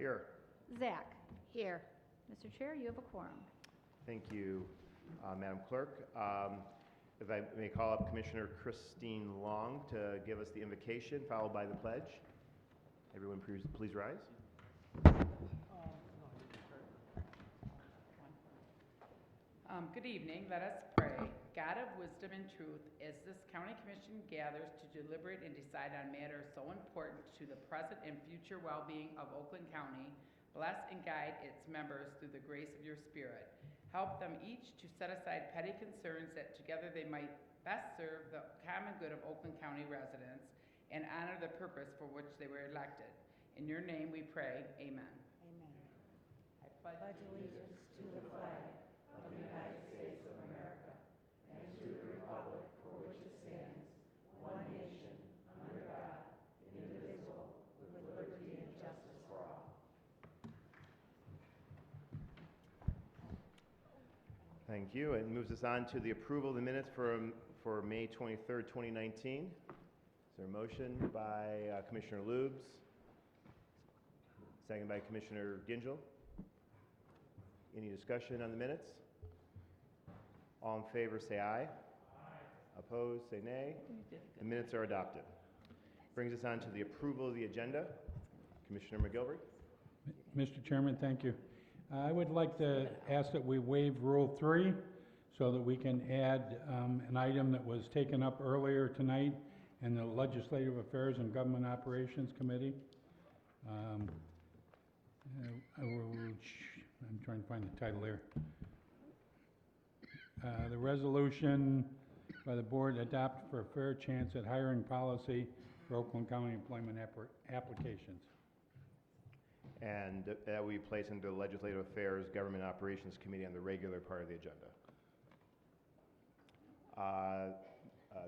Here. Zach. Here. Mr. Chair, you have a quorum. Thank you, Madam Clerk. If I may call up Commissioner Christine Long to give us the invocation, followed by the pledge. Everyone, please rise. Good evening. Let us pray. God of wisdom and truth, as this county commission gathers to deliberate and decide on matters so important to the present and future well-being of Oakland County, bless and guide its members through the grace of your Spirit. Help them each to set aside petty concerns that together they might best serve the common good of Oakland County residents and honor the purpose for which they were elected. In your name we pray. Amen. Amen. I pledge Allegiance to the flag of the United States of America and to the republic for which it stands, one nation, under God, indivisible, with liberty and justice for all. Thank you. It moves us on to the approval of the minutes for May 23rd, 2019. Is there a motion by Commissioner Lubes? Second by Commissioner Gingell. Any discussion on the minutes? All in favor say aye. Aye. Opposed say nay. The minutes are adopted. Brings us on to the approval of the agenda. Commissioner McGilvery. Mr. Chairman, thank you. I would like to ask that we waive Rule 3 so that we can add an item that was taken up earlier tonight in the Legislative Affairs and Government Operations Committee. I'm trying to find the title here. The resolution by the board adopt for a fair chance at hiring policy for Oakland County employment applications. And that we place into the Legislative Affairs Government Operations Committee on the regular part of the agenda.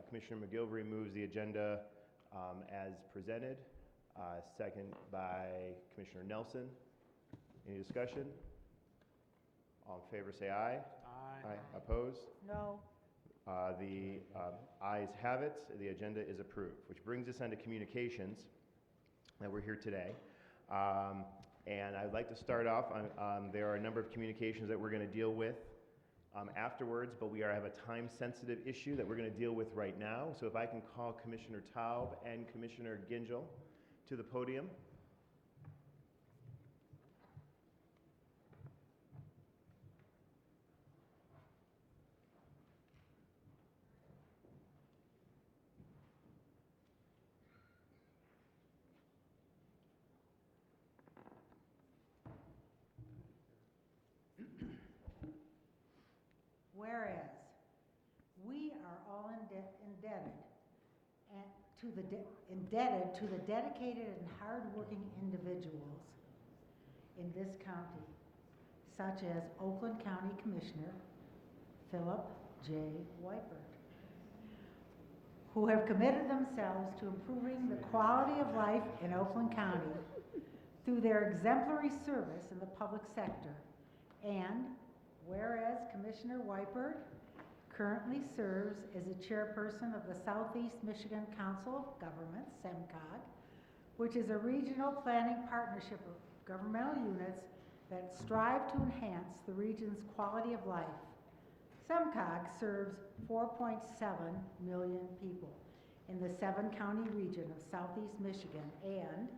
Commissioner McGilvery moves the agenda as presented. Second by Commissioner Nelson. Any discussion? All in favor say aye. Aye. Aye. Opposed? No. The ayes have it. The agenda is approved, which brings us on to communications that we're here today. And I'd like to start off on there are a number of communications that we're going to deal with afterwards, but we have a time-sensitive issue that we're going to deal with right now. So if I can call Commissioner Taub and Commissioner Gingell to the podium. Whereas we are all indebted to the dedicated and hardworking individuals in this county, such as Oakland County Commissioner Philip J. Weipert, who have committed themselves to improving the quality of life in Oakland County through their exemplary service in the public sector. And whereas Commissioner Weipert currently serves as the chairperson of the Southeast Michigan Council of Governments, SEMCOG, which is a regional planning partnership of governmental units that strive to enhance the region's quality of life. SEMCOG serves 4.7 million people in the 7-county region of Southeast Michigan. And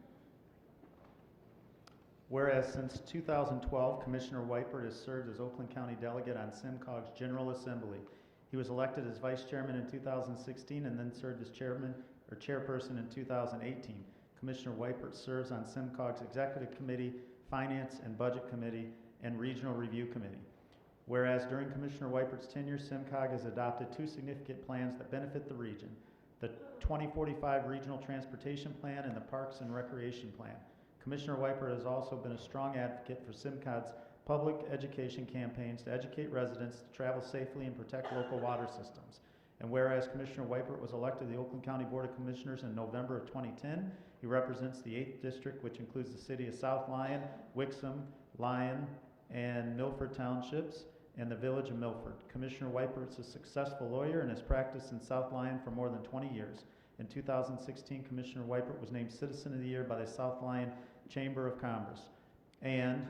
whereas since 2012, Commissioner Weipert has served as Oakland County delegate on SEMCOG's General Assembly. He was elected as vice chairman in 2016 and then served as chairperson in 2018. Commissioner Weipert serves on SEMCOG's Executive Committee, Finance and Budget Committee, and Regional Review Committee. Whereas during Commissioner Weipert's tenure, SEMCOG has adopted 2 significant plans that benefit the region: the 2045 Regional Transportation Plan and the Parks and Recreation Plan. Commissioner Weipert has also been a strong advocate for SEMCOG's public education campaigns to educate residents to travel safely and protect local water systems. And whereas Commissioner Weipert was elected to the Oakland County Board of Commissioners in November of 2010, he represents the 8th District, which includes the city of South Lyon, Wixom, Lyon, and Milford Townships, and the village of Milford. Commissioner Weipert is a successful lawyer and has practiced in South Lyon for more than 20 years. In 2016, Commissioner Weipert was named Citizen of the Year by the South Lyon Chamber of Commerce. And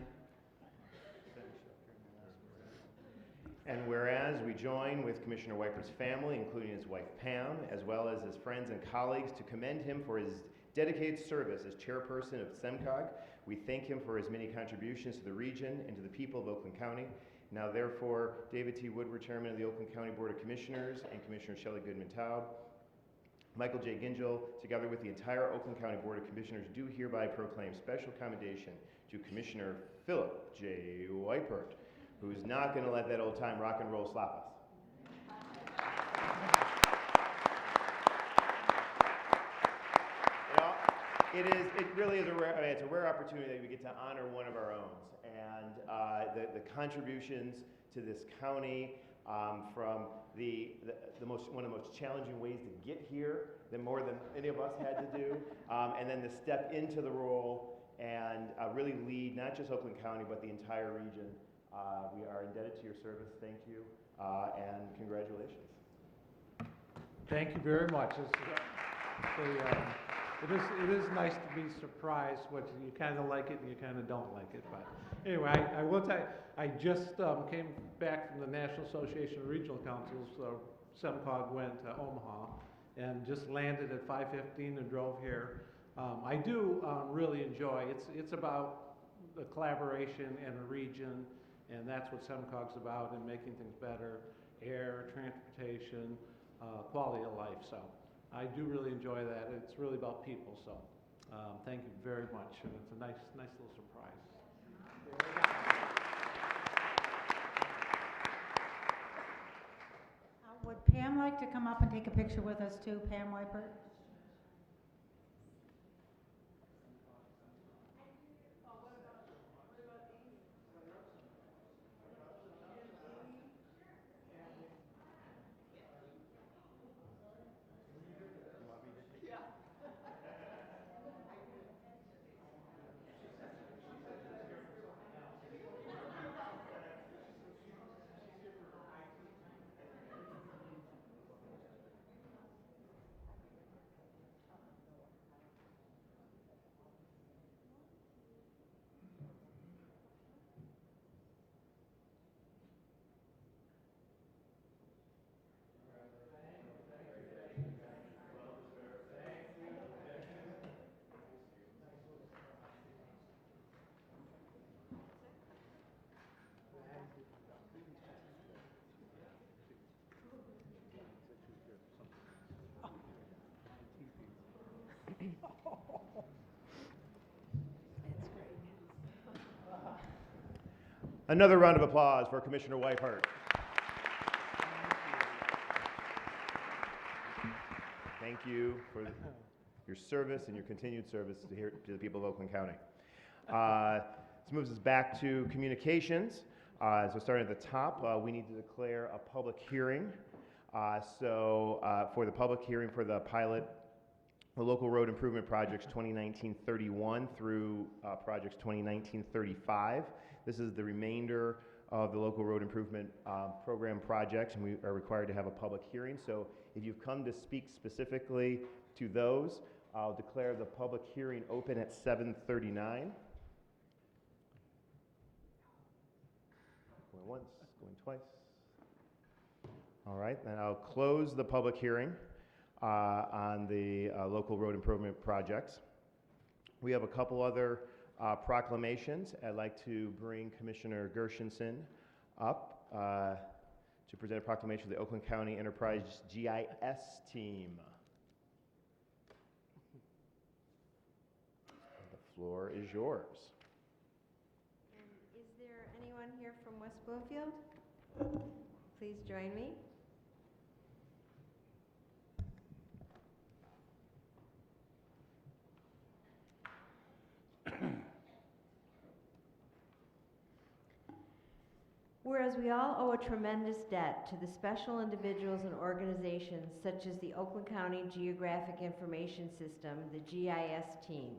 whereas we join with Commissioner Wiper's family, including his wife Pam, as well as his friends and colleagues, to commend him for his dedicated service as chairperson of SEMCOG. We thank him for his many contributions to the region and to the people of Oakland County. Now therefore, David T. Woodward, Chairman of the Oakland County Board of Commissioners, and Commissioner Shelley Goodman-Taub, Michael J. Gingell, together with the entire Oakland County Board of Commissioners, do hereby proclaim special commendation to Commissioner Philip J. Weipert, who's not going to let that old time rock and roll stop us. It really is it's a rare opportunity that we get to honor one of our own, and the contributions to this county from one of the most challenging ways to get here, more than any of us had to do, and then to step into the role and really lead not just Oakland County but the entire region. We are indebted to your service. Thank you, and congratulations. Thank you very much. It is nice to be surprised, what you kind of like it and you kind of don't like it. But anyway, I will tell you, I just came back from the National Association of Regional Councils. SEMCOG went to Omaha and just landed at 5:15 and drove here. I do really enjoy. It's about the collaboration and a region, and that's what SEMCOG's about, and making things better: air, transportation, quality of life. So I do really enjoy that. It's really about people. So thank you very much, and it's a nice little surprise. Would Pam like to come up and take a picture with us too, Pam Weipert? Another round of applause for Commissioner Weipert. Thank you for your service and your continued service to the people of Oakland County. This moves us back to communications. So starting at the top, we need to declare a public hearing. For the public hearing for the pilot, the local road improvement projects 2019-31 through projects 2019-35. This is the remainder of the local road improvement program projects, and we are required to have a public hearing. So if you've come to speak specifically to those, I'll declare the public hearing open at 7:39. Going once, going twice. All right, then I'll close the public hearing on the local road improvement projects. We have a couple other proclamations. I'd like to bring Commissioner Gershenson up to present a proclamation of the Oakland County Enterprise GIS team. The floor is yours. And is there anyone here from West Bloomfield? Please join me. Whereas we all owe a tremendous debt to the special individuals and organizations such as the Oakland County Geographic Information System, the GIS team,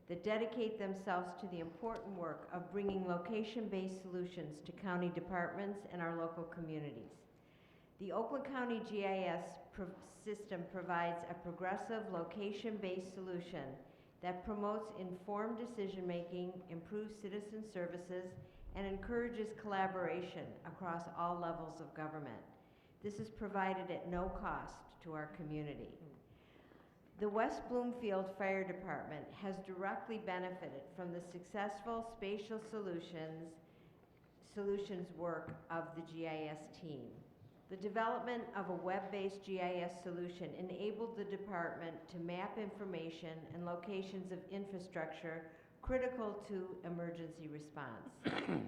that dedicate themselves to the important work of bringing location-based solutions to county departments and our local communities. The Oakland County GIS system provides a progressive location-based solution that promotes informed decision-making, improves citizen services, and encourages collaboration across all levels of government. This is provided at no cost to our community. The West Bloomfield Fire Department has directly benefited from the successful spatial solutions work of the GIS team. The development of a web-based GIS solution enabled the department to map information and locations of infrastructure critical to emergency response.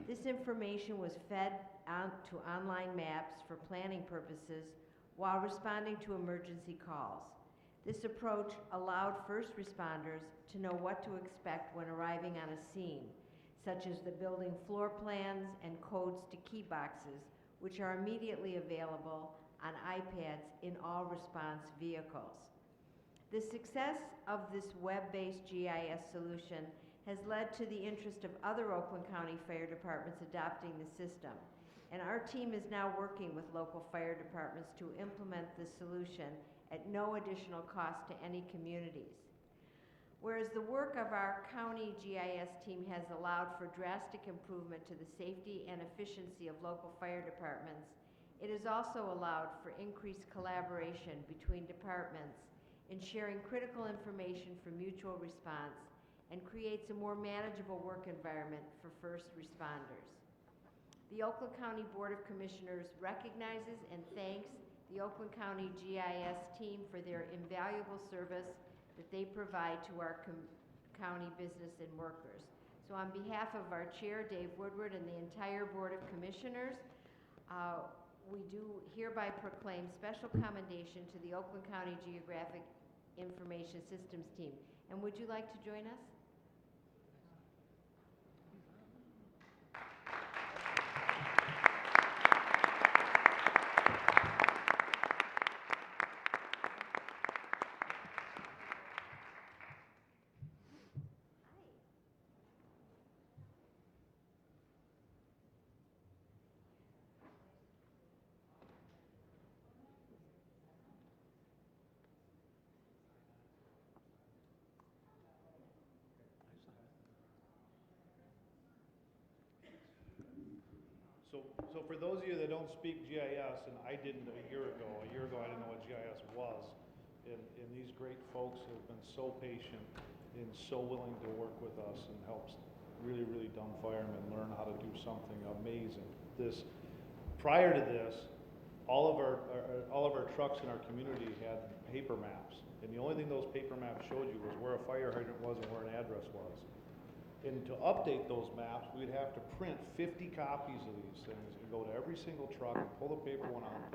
This information was fed out to online maps for planning purposes while responding to emergency calls. This approach allowed first responders to know what to expect when arriving on a scene, such as the building floor plans and codes to key boxes, which are immediately available on iPads in all response vehicles. The success of this web-based GIS solution has led to the interest of other Oakland County fire departments adopting the system, and our team is now working with local fire departments to implement this solution at no additional cost to any communities. Whereas the work of our county GIS team has allowed for drastic improvement to the safety and efficiency of local fire departments, it has also allowed for increased collaboration between departments in sharing critical information for mutual response and creates a more manageable work environment for first responders. The Oakland County Board of Commissioners recognizes and thanks the Oakland County GIS team for their invaluable service that they provide to our county business and workers. So on behalf of our chair, Dave Woodward, and the entire Board of Commissioners, we do hereby proclaim special commendation to the Oakland County Geographic Information Systems team. And would you like to join us? So for those of you that don't speak GIS, and I didn't a year ago I didn't know what GIS was, and these great folks have been so patient and so willing to work with us and help really, really dumb firemen learn how to do something amazing. Prior to this, all of our trucks in our community had paper maps, and the only thing those paper maps showed you was where a fire hydrant was and where an address was. And to update those maps, we'd have to print 50 copies of these things and go to every single truck and pull the paper one out,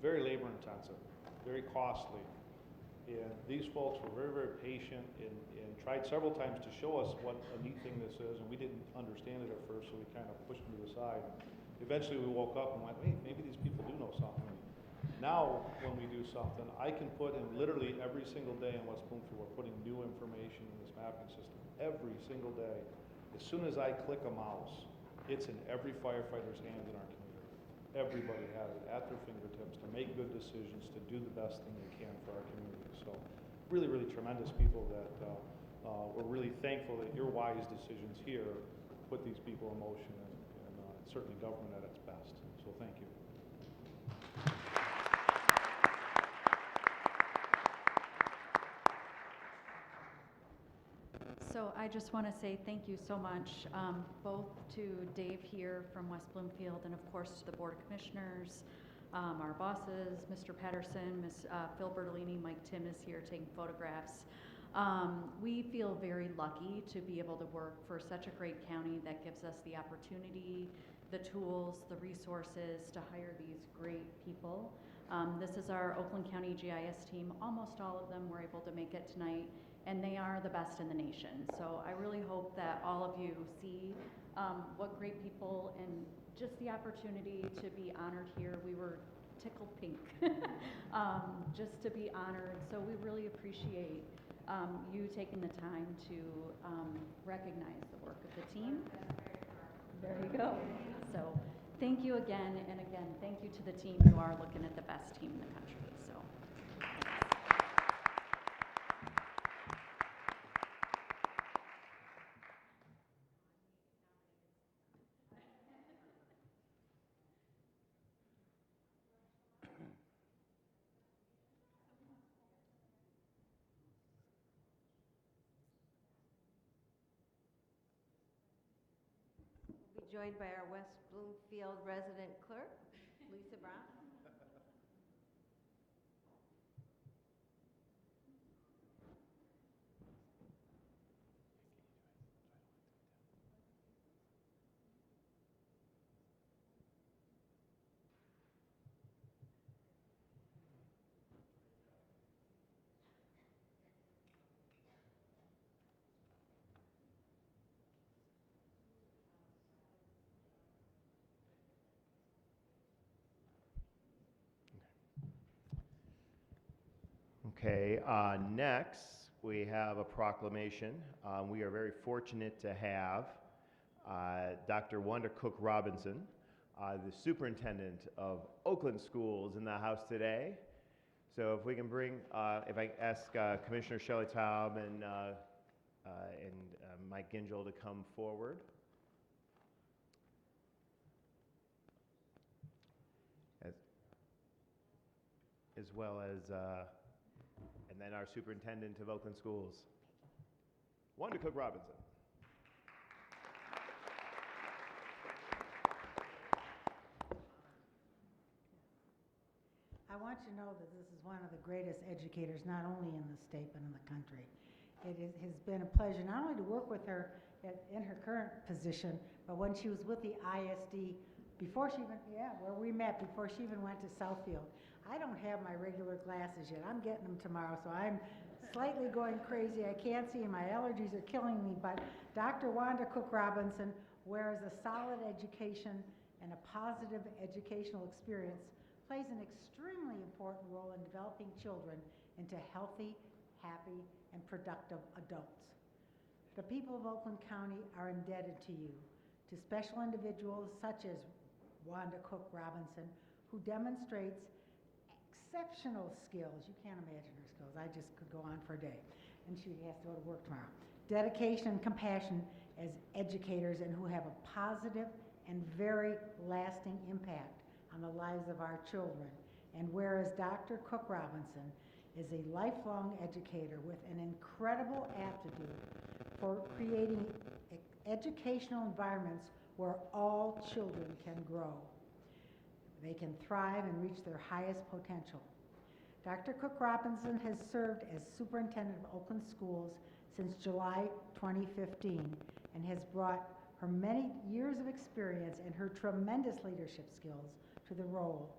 very labor intensive, very costly. And these folks were very, very patient and tried several times to show us what a neat thing this is, and we didn't understand it at first, so we kind of pushed them to the side. Eventually we woke up and went, hey, maybe these people do know something. Now, when we do something, I can put in literally every single day in West Bloomfield, we're putting new information in this mapping system. Every single day. As soon as I click a mouse, it's in every firefighter's hands in our community. Everybody has it at their fingertips to make good decisions, to do the best thing they can for our community. So really, really tremendous people that we're really thankful that your wise decisions here put these people in motion, and certainly government at its best. So thank you. So I just want to say thank you so much, both to Dave here from West Bloomfield, and of course to the Board of Commissioners, our bosses, Mr. Patterson, Phil Bertolini, Mike Tim is here taking photographs. We feel very lucky to be able to work for such a great county that gives us the opportunity, the tools, the resources to hire these great people. This is our Oakland County GIS team. Almost all of them were able to make it tonight, and they are the best in the nation. So I really hope that all of you see what great people, and just the opportunity to be honored here. We were tickled pink just to be honored. So we really appreciate you taking the time to recognize the work of the team. There you go. So thank you again, and again, thank you to the team. You are looking at the best team in the country. So. joined by our West Bloomfield resident clerk, Lisa Brown. Okay, next we have a proclamation. We are very fortunate to have Dr. Wanda Cook Robinson, the superintendent of Oakland Schools, in the house today. So if we can bring, if I ask Commissioner Shelley Taub and Mike Gingell to come forward. As well as, and then our superintendent of Oakland Schools, Wanda Cook Robinson. I want you to know that this is one of the greatest educators, not only in the state, but in the country. Has been a pleasure not only to work with her in her current position, but when she was with the ISD, before she even, where we met, before she even went to Southfield. I don't have my regular glasses yet. I'm getting them tomorrow, so I'm slightly going crazy. I can't see, and my allergies are killing me, but Dr. Wanda Cook Robinson wears a solid education and a positive educational experience, plays an extremely important role in developing children into healthy, happy, and productive adults. The people of Oakland County are indebted to you, to special individuals such as Wanda Cook Robinson, who demonstrates exceptional skills. You can't imagine her skills. I just could go on for a day. And she has to go to work tomorrow. Dedication and compassion as educators, and who have a positive and very lasting impact on the lives of our children. And whereas Dr. Cook Robinson is a lifelong educator with an incredible aptitude for creating educational environments where all children can grow. They can thrive and reach their highest potential. Dr. Cook Robinson has served as superintendent of Oakland Schools since July 2015 and has brought her many years of experience and her tremendous leadership skills to the role.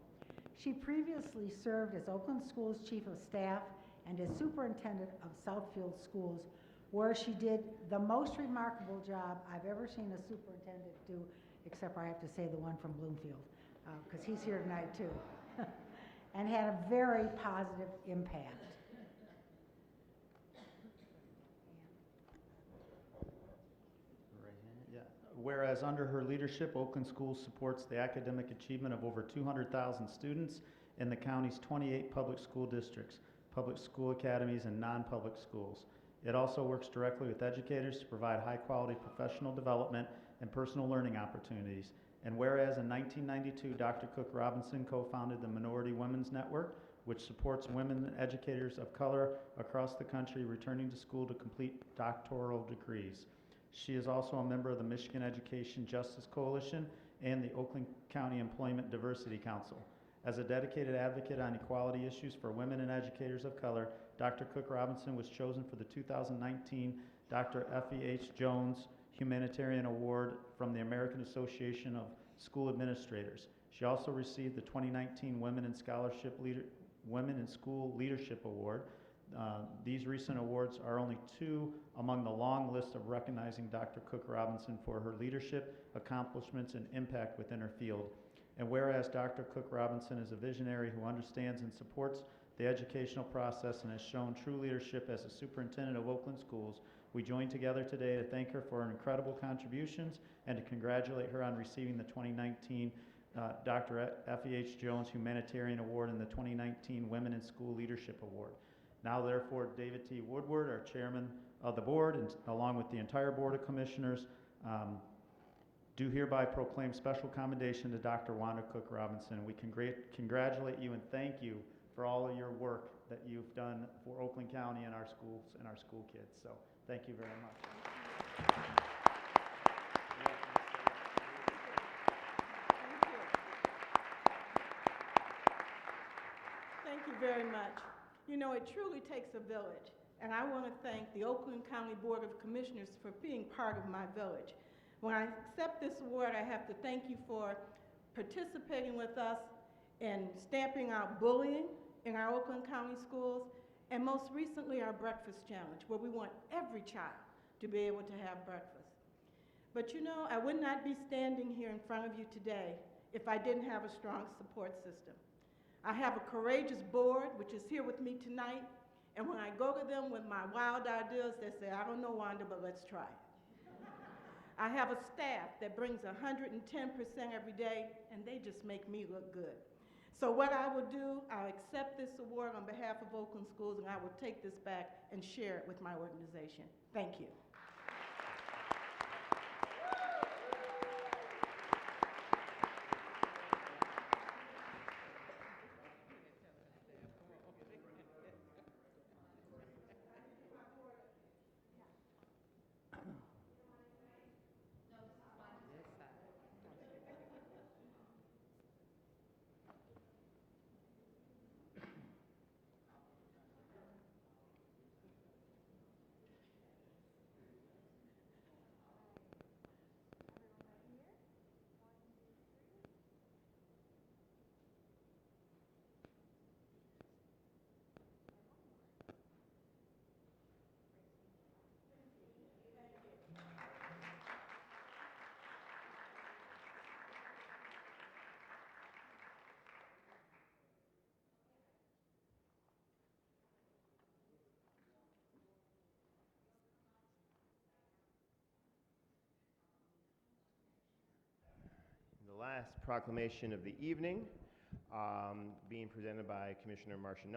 She previously served as Oakland Schools Chief of Staff and as Superintendent of Southfield Schools, where she did the most remarkable job I've ever seen a superintendent do, except I have to say the one from Bloomfield, because he's here tonight too, and had a very positive impact. Whereas under her leadership, Oakland Schools supports the academic achievement of over 200,000 students in the county's 28 public school districts, public school academies, and non-public schools. It also works directly with educators to provide high-quality professional development and personal learning opportunities. And whereas in 1992, Dr. Cook Robinson co-founded the Minority Women's Network, which supports women educators of color across the country returning to school to complete doctoral degrees. She is also a member of the Michigan Education Justice Coalition and the Oakland County Employment Diversity Council. As a dedicated advocate on equality issues for women and educators of color, Dr. Cook Robinson was chosen for the 2019 Dr. Effie H. Jones Humanitarian Award from the American Association of School Administrators. She also received the 2019 Women in School Leadership Award. These recent awards are only two among the long list of recognizing Dr. Cook Robinson for her leadership, accomplishments, and impact within her field. And whereas Dr. Cook Robinson is a visionary who understands and supports the educational process and has shown true leadership as a superintendent of Oakland Schools, we join together today to thank her for her incredible contributions and to congratulate her on receiving the 2019 Dr. Effie H. Jones Humanitarian Award and the 2019 Women in School Leadership Award. Now therefore, David T. Woodward, our chairman of the board, and along with the entire Board of Commissioners, do hereby proclaim special commendation to Dr. Wanda Cook Robinson. We congratulate you and thank you for all of your work that you've done for Oakland County and our schools and our school kids. So thank you very much. very much. You know, it truly takes a village, and I want to thank the Oakland County Board of Commissioners for being part of my village. When I accept this award, I have to thank you for participating with us in stamping out bullying in our Oakland County schools, and most recently our Breakfast Challenge, where we want every child to be able to have breakfast. But you know, I would not be standing here in front of you today if I didn't have a strong support system. I have a courageous board, which is here with me tonight, and when I go to them with my wild ideas, they say, I don't know, Wanda, but let's try it. I have a staff that brings 110% every day, and they just make me look good. So what I will do, I'll accept this award on behalf of Oakland Schools, and I will take this back and share it with my organization. Thank you. The last proclamation of the evening, being presented by Commissioner Marcia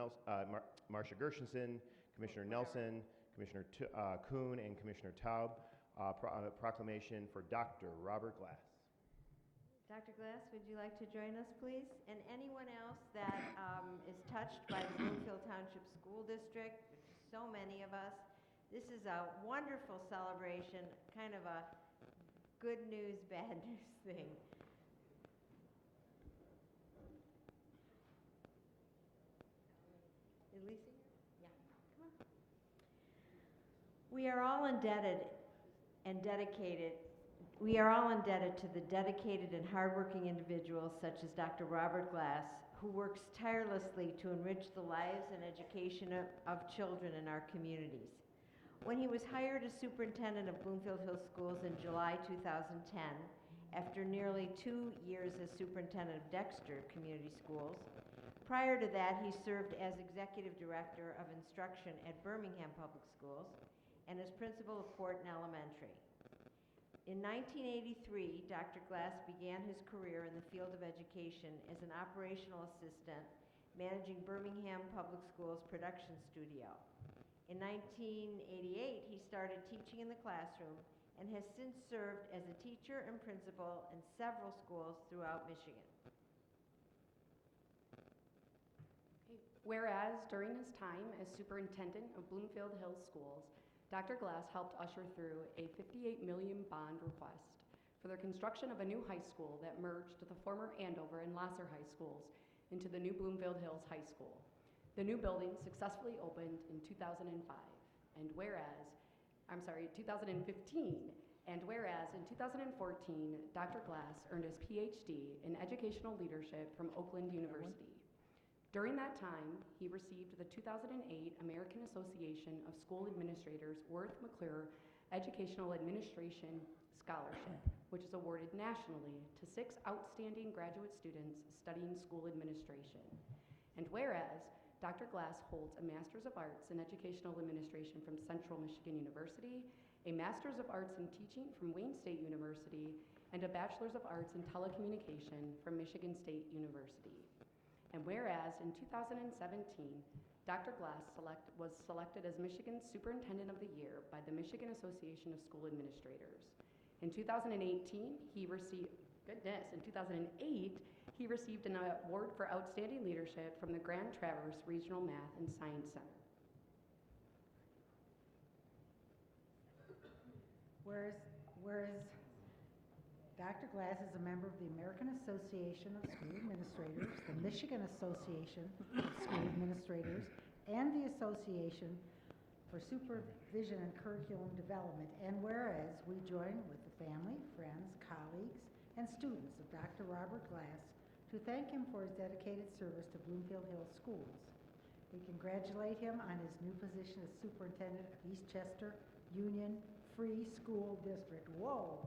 Gershenson, Commissioner Nelson, Commissioner Kuhn, and Commissioner Taub. Proclamation for Dr. Robert Glass. Dr. Glass, would you like to join us, please? And anyone else that is touched by the Bloomfield Township School District, so many of us, this is a wonderful celebration, kind of a good news, bad news thing. Is Lisa here? Yeah, come on. We are all indebted and dedicated. We are all indebted to the dedicated and hardworking individuals such as Dr. Robert Glass, who works tirelessly to enrich the lives and education of children in our communities. When he was hired as superintendent of Bloomfield Hills Schools in July 2010, after nearly 2 years as superintendent of Dexter Community Schools, prior to that, he served as executive director of instruction at Birmingham Public Schools and as principal of Fortin Elementary. In 1983, Dr. Glass began his career in the field of education as an operational assistant managing Birmingham Public Schools production studio. In 1988, he started teaching in the classroom and has since served as a teacher and principal in several schools throughout Michigan. Whereas during his time as superintendent of Bloomfield Hills Schools, Dr. Glass helped usher through a $58 million bond request for the construction of a new high school that merged the former Andover and Lasser High Schools into the new Bloomfield Hills High School. The new building successfully opened in 2015, and whereas in 2014, Dr. Glass earned his PhD in educational leadership from Oakland University. During that time, he received the 2008 American Association of School Administrators Worth McClure Educational Administration Scholarship, which is awarded nationally to 6 outstanding graduate students studying school administration. And whereas Dr. Glass holds a Master's of Arts in Educational Administration from Central Michigan University, a Master's of Arts in Teaching from Wayne State University, and a Bachelor's of Arts in Telecommunication from Michigan State University. And whereas in 2017, Dr. Glass was selected as Michigan's Superintendent of the Year by the Michigan Association of School Administrators. In 2008, he received an award for outstanding leadership from the Grand Traverse Regional Math and Science Center. Dr. Glass is a member of the American Association of School Administrators, the Michigan Association of School Administrators, and the Association for Supervision and Curriculum Development. And whereas we join with the family, friends, colleagues, and students of Dr. Robert Glass to thank him for his dedicated service to Bloomfield Hills Schools. We congratulate him on his new position as Superintendent of Eastchester Union Free School District. Whoa,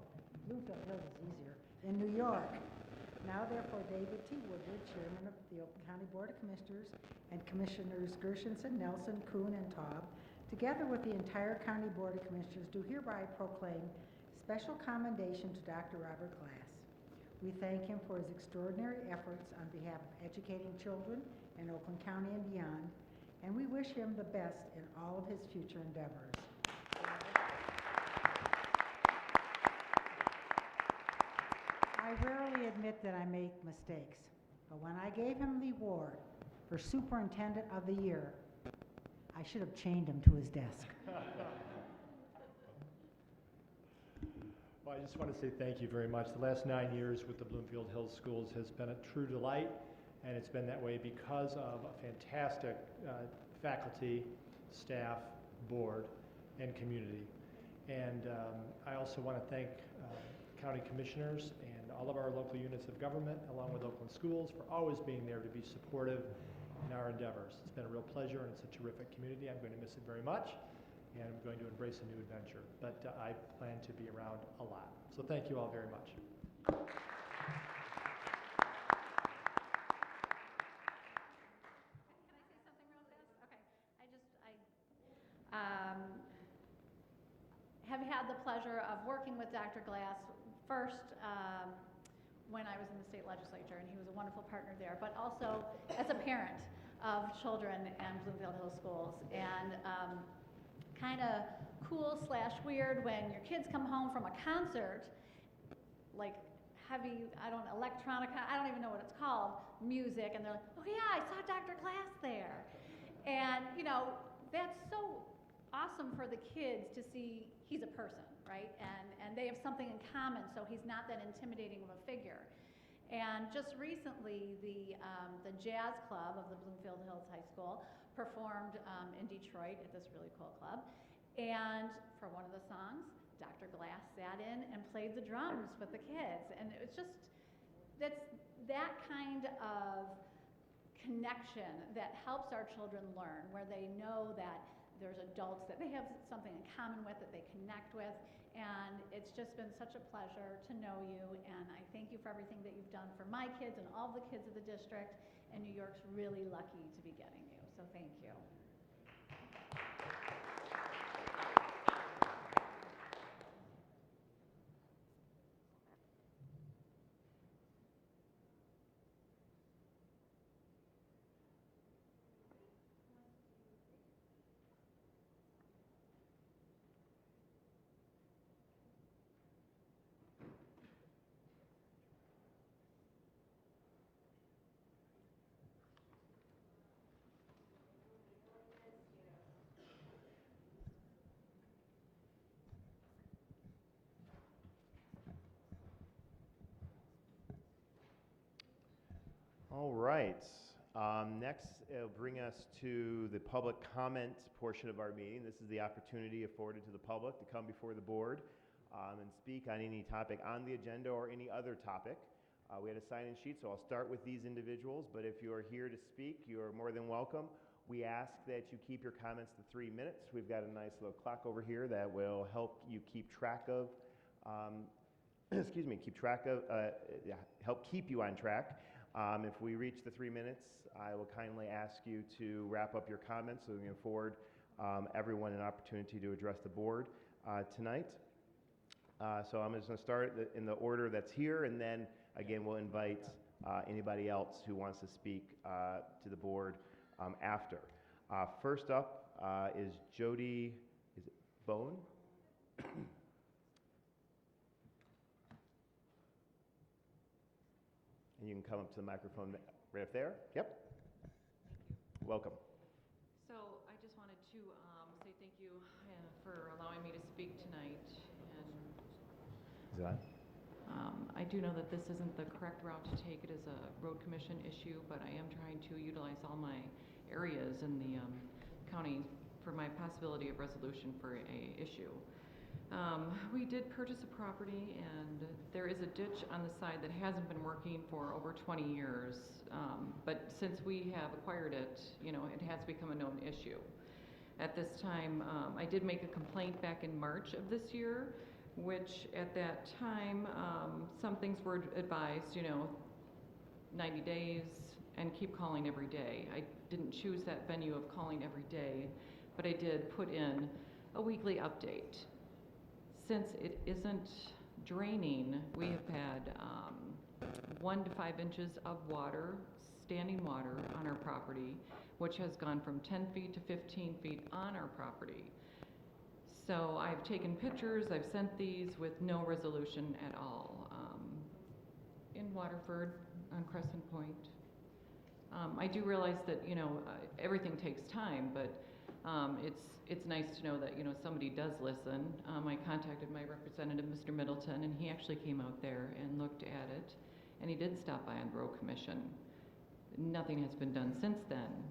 Bloomfield Hills is easier. In New York. Now therefore, David T. Woodward, Chairman of the Oakland County Board of Commissioners, and Commissioners Gershenson, Nelson, Kuhn, and Taub, together with the entire County Board of Commissioners, do hereby proclaim special commendation to Dr. Robert Glass. We thank him for his extraordinary efforts on behalf of educating children in Oakland County and beyond, and we wish him the best in all of his future endeavors. I rarely admit that I make mistakes, but when I gave him the award for Superintendent of the Year, I should have chained him to his desk. Well, I just want to say thank you very much. The last 9 years with the Bloomfield Hills Schools has been a true delight, and it's been that way because of a fantastic faculty, staff, board, and community. And I also want to thank county commissioners and all of our local units of government, along with Oakland Schools, for always being there to be supportive in our endeavors. It's been a real pleasure, and it's a terrific community. I'm going to miss it very much, and I'm going to embrace a new adventure. But I plan to be around a lot. So thank you all very much. Can I say something real fast? Okay. I have had the pleasure of working with Dr. Glass first when I was in the state legislature, and he was a wonderful partner there, but also as a parent of children in Bloomfield Hills Schools. And kind of cool/weird when your kids come home from a concert, like heavy, electronica, I don't even know what it's called, music, and they're like, oh yeah, I saw Dr. Glass there. And, you know, that's so awesome for the kids to see he's a person, right? And they have something in common, so he's not that intimidating of a figure. And just recently, the jazz club of the Bloomfield Hills High School performed in Detroit at this really cool club. And for one of the songs, Dr. Glass sat in and played the drums with the kids. And it was just, that's that kind of connection that helps our children learn, where they know that there's adults that they have something in common with, that they connect with. And it's just been such a pleasure to know you, and I thank you for everything that you've done for my kids and all the kids of the district, and New York's really lucky to be getting you, so thank you. All right. Next, it'll bring us to the public comment portion of our meeting. This is the opportunity afforded to the public to come before the board and speak on any topic on the agenda or any other topic. We had a sign-in sheet, so I'll start with these individuals, but if you are here to speak, you are more than welcome. We ask that you keep your comments to 3 minutes. We've got a nice little clock over here that will help you keep track of, help keep you on track. If we reach the 3 minutes, I will kindly ask you to wrap up your comments so we can afford everyone an opportunity to address the board tonight. So I'm just going to start in the order that's here, and then again we'll invite anybody else who wants to speak to the board after. First up is Jody, is it Bone? And you can come up to the microphone right up there. Yep. Welcome. So I just wanted to say thank you for allowing me to speak tonight. And is it on? I do know that this isn't the correct route to take it as a road commission issue, but I am trying to utilize all my areas in the county for my possibility of resolution for a issue. We did purchase a property, and there is a ditch on the side that hasn't been working for over 20 years. But since we have acquired it, you know, it has become a known issue. At this time, I did make a complaint back in March of this year, which at that time, some things were advised, you know, 90 days and keep calling every day. I didn't choose that venue of calling every day, but I did put in a weekly update. Since it isn't draining, we have had 1 to 5 inches of water, standing water on our property, which has gone from 10 feet to 15 feet on our property. So I've taken pictures, I've sent these with no resolution at all. In Waterford, on Crescent Point. I do realize that, you know, everything takes time, but it's nice to know that, you know, somebody does listen. I contacted my representative, Mr. Middleton, and he actually came out there and looked at it, and he did stop by on the road commission. Nothing has been done since then.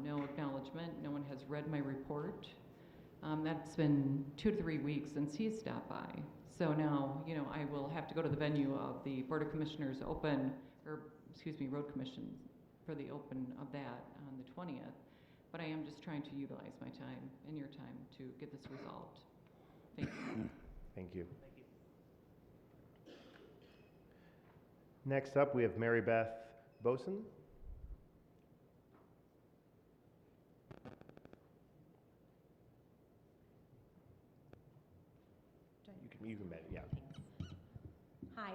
No acknowledgement, no one has read my report. That's been 2 to 3 weeks since he's stopped by. So now, you know, I will have to go to the venue of the Board of Commissioners road commission for the open of that on the 20th. But I am just trying to utilize my time and your time to get this resolved. Thank you. Thank you. Next up, we have Mary Beth Boson. You can bet, yeah. Hi,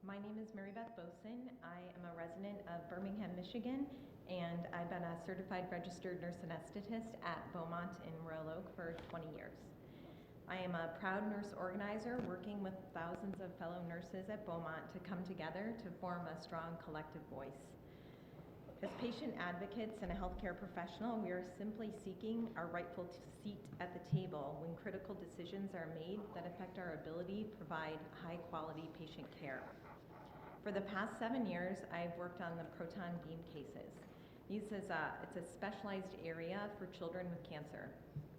my name is Mary Beth Boson. I am a resident of Birmingham, Michigan, and I've been a certified registered nurse anesthetist at Beaumont in Royal Oak for 20 years. I am a proud nurse organizer working with thousands of fellow nurses at Beaumont to come together to form a strong collective voice. As patient advocates and a healthcare professional, we are simply seeking our rightful seat at the table when critical decisions are made that affect our ability to provide high-quality patient care. For the past 7 years, I've worked on the proton beam cases. It's a specialized area for children with cancer.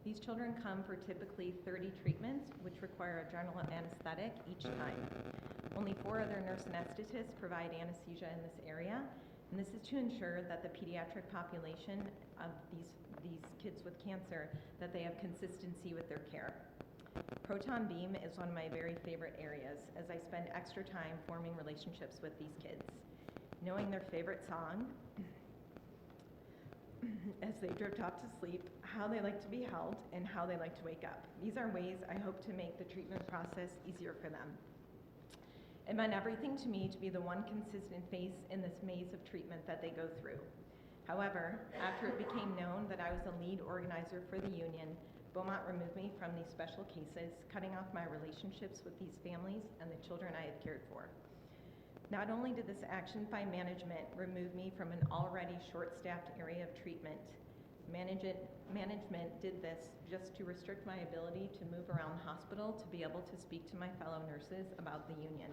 These children come for typically 30 treatments, which require a general anesthetic each time. Only 4 other nurse anesthetists provide anesthesia in this area, and this is to ensure that the pediatric population of these kids with cancer, that they have consistency with their care. Proton beam is one of my very favorite areas, as I spend extra time forming relationships with these kids, knowing their favorite song as they drift off to sleep, how they like to be held, and how they like to wake up. These are ways I hope to make the treatment process easier for them. It meant everything to me to be the one consistent face in this maze of treatment that they go through. However, after it became known that I was the lead organizer for the union, Beaumont removed me from these special cases, cutting off my relationships with these families and the children I had cared for. Not only did this action by management remove me from an already short-staffed area of treatment, management did this just to restrict my ability to move around the hospital to be able to speak to my fellow nurses about the union.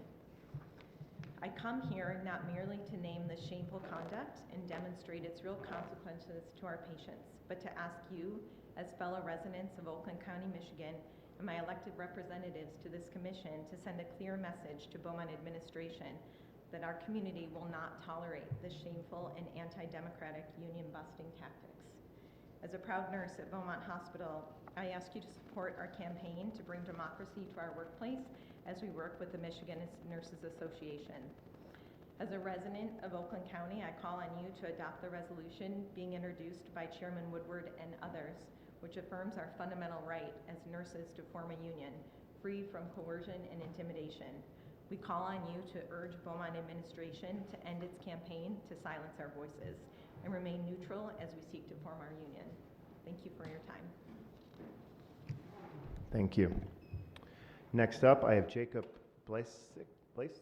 I come here not merely to name the shameful conduct and demonstrate its real consequences to our patients, but to ask you, as fellow residents of Oakland County, Michigan, and my elected representatives to this commission, to send a clear message to Beaumont administration that our community will not tolerate the shameful and anti-democratic union-busting tactics. As a proud nurse at Beaumont Hospital, I ask you to support our campaign to bring democracy to our workplace as we work with the Michigan Nurses Association. As a resident of Oakland County, I call on you to adopt the resolution being introduced by Chairman Woodward and others, which affirms our fundamental right as nurses to form a union, free from coercion and intimidation. We call on you to urge Beaumont administration to end its campaign to silence our voices and remain neutral as we seek to form our union. Thank you for your time. Thank you. Next up, I have Jacob Blasek. Please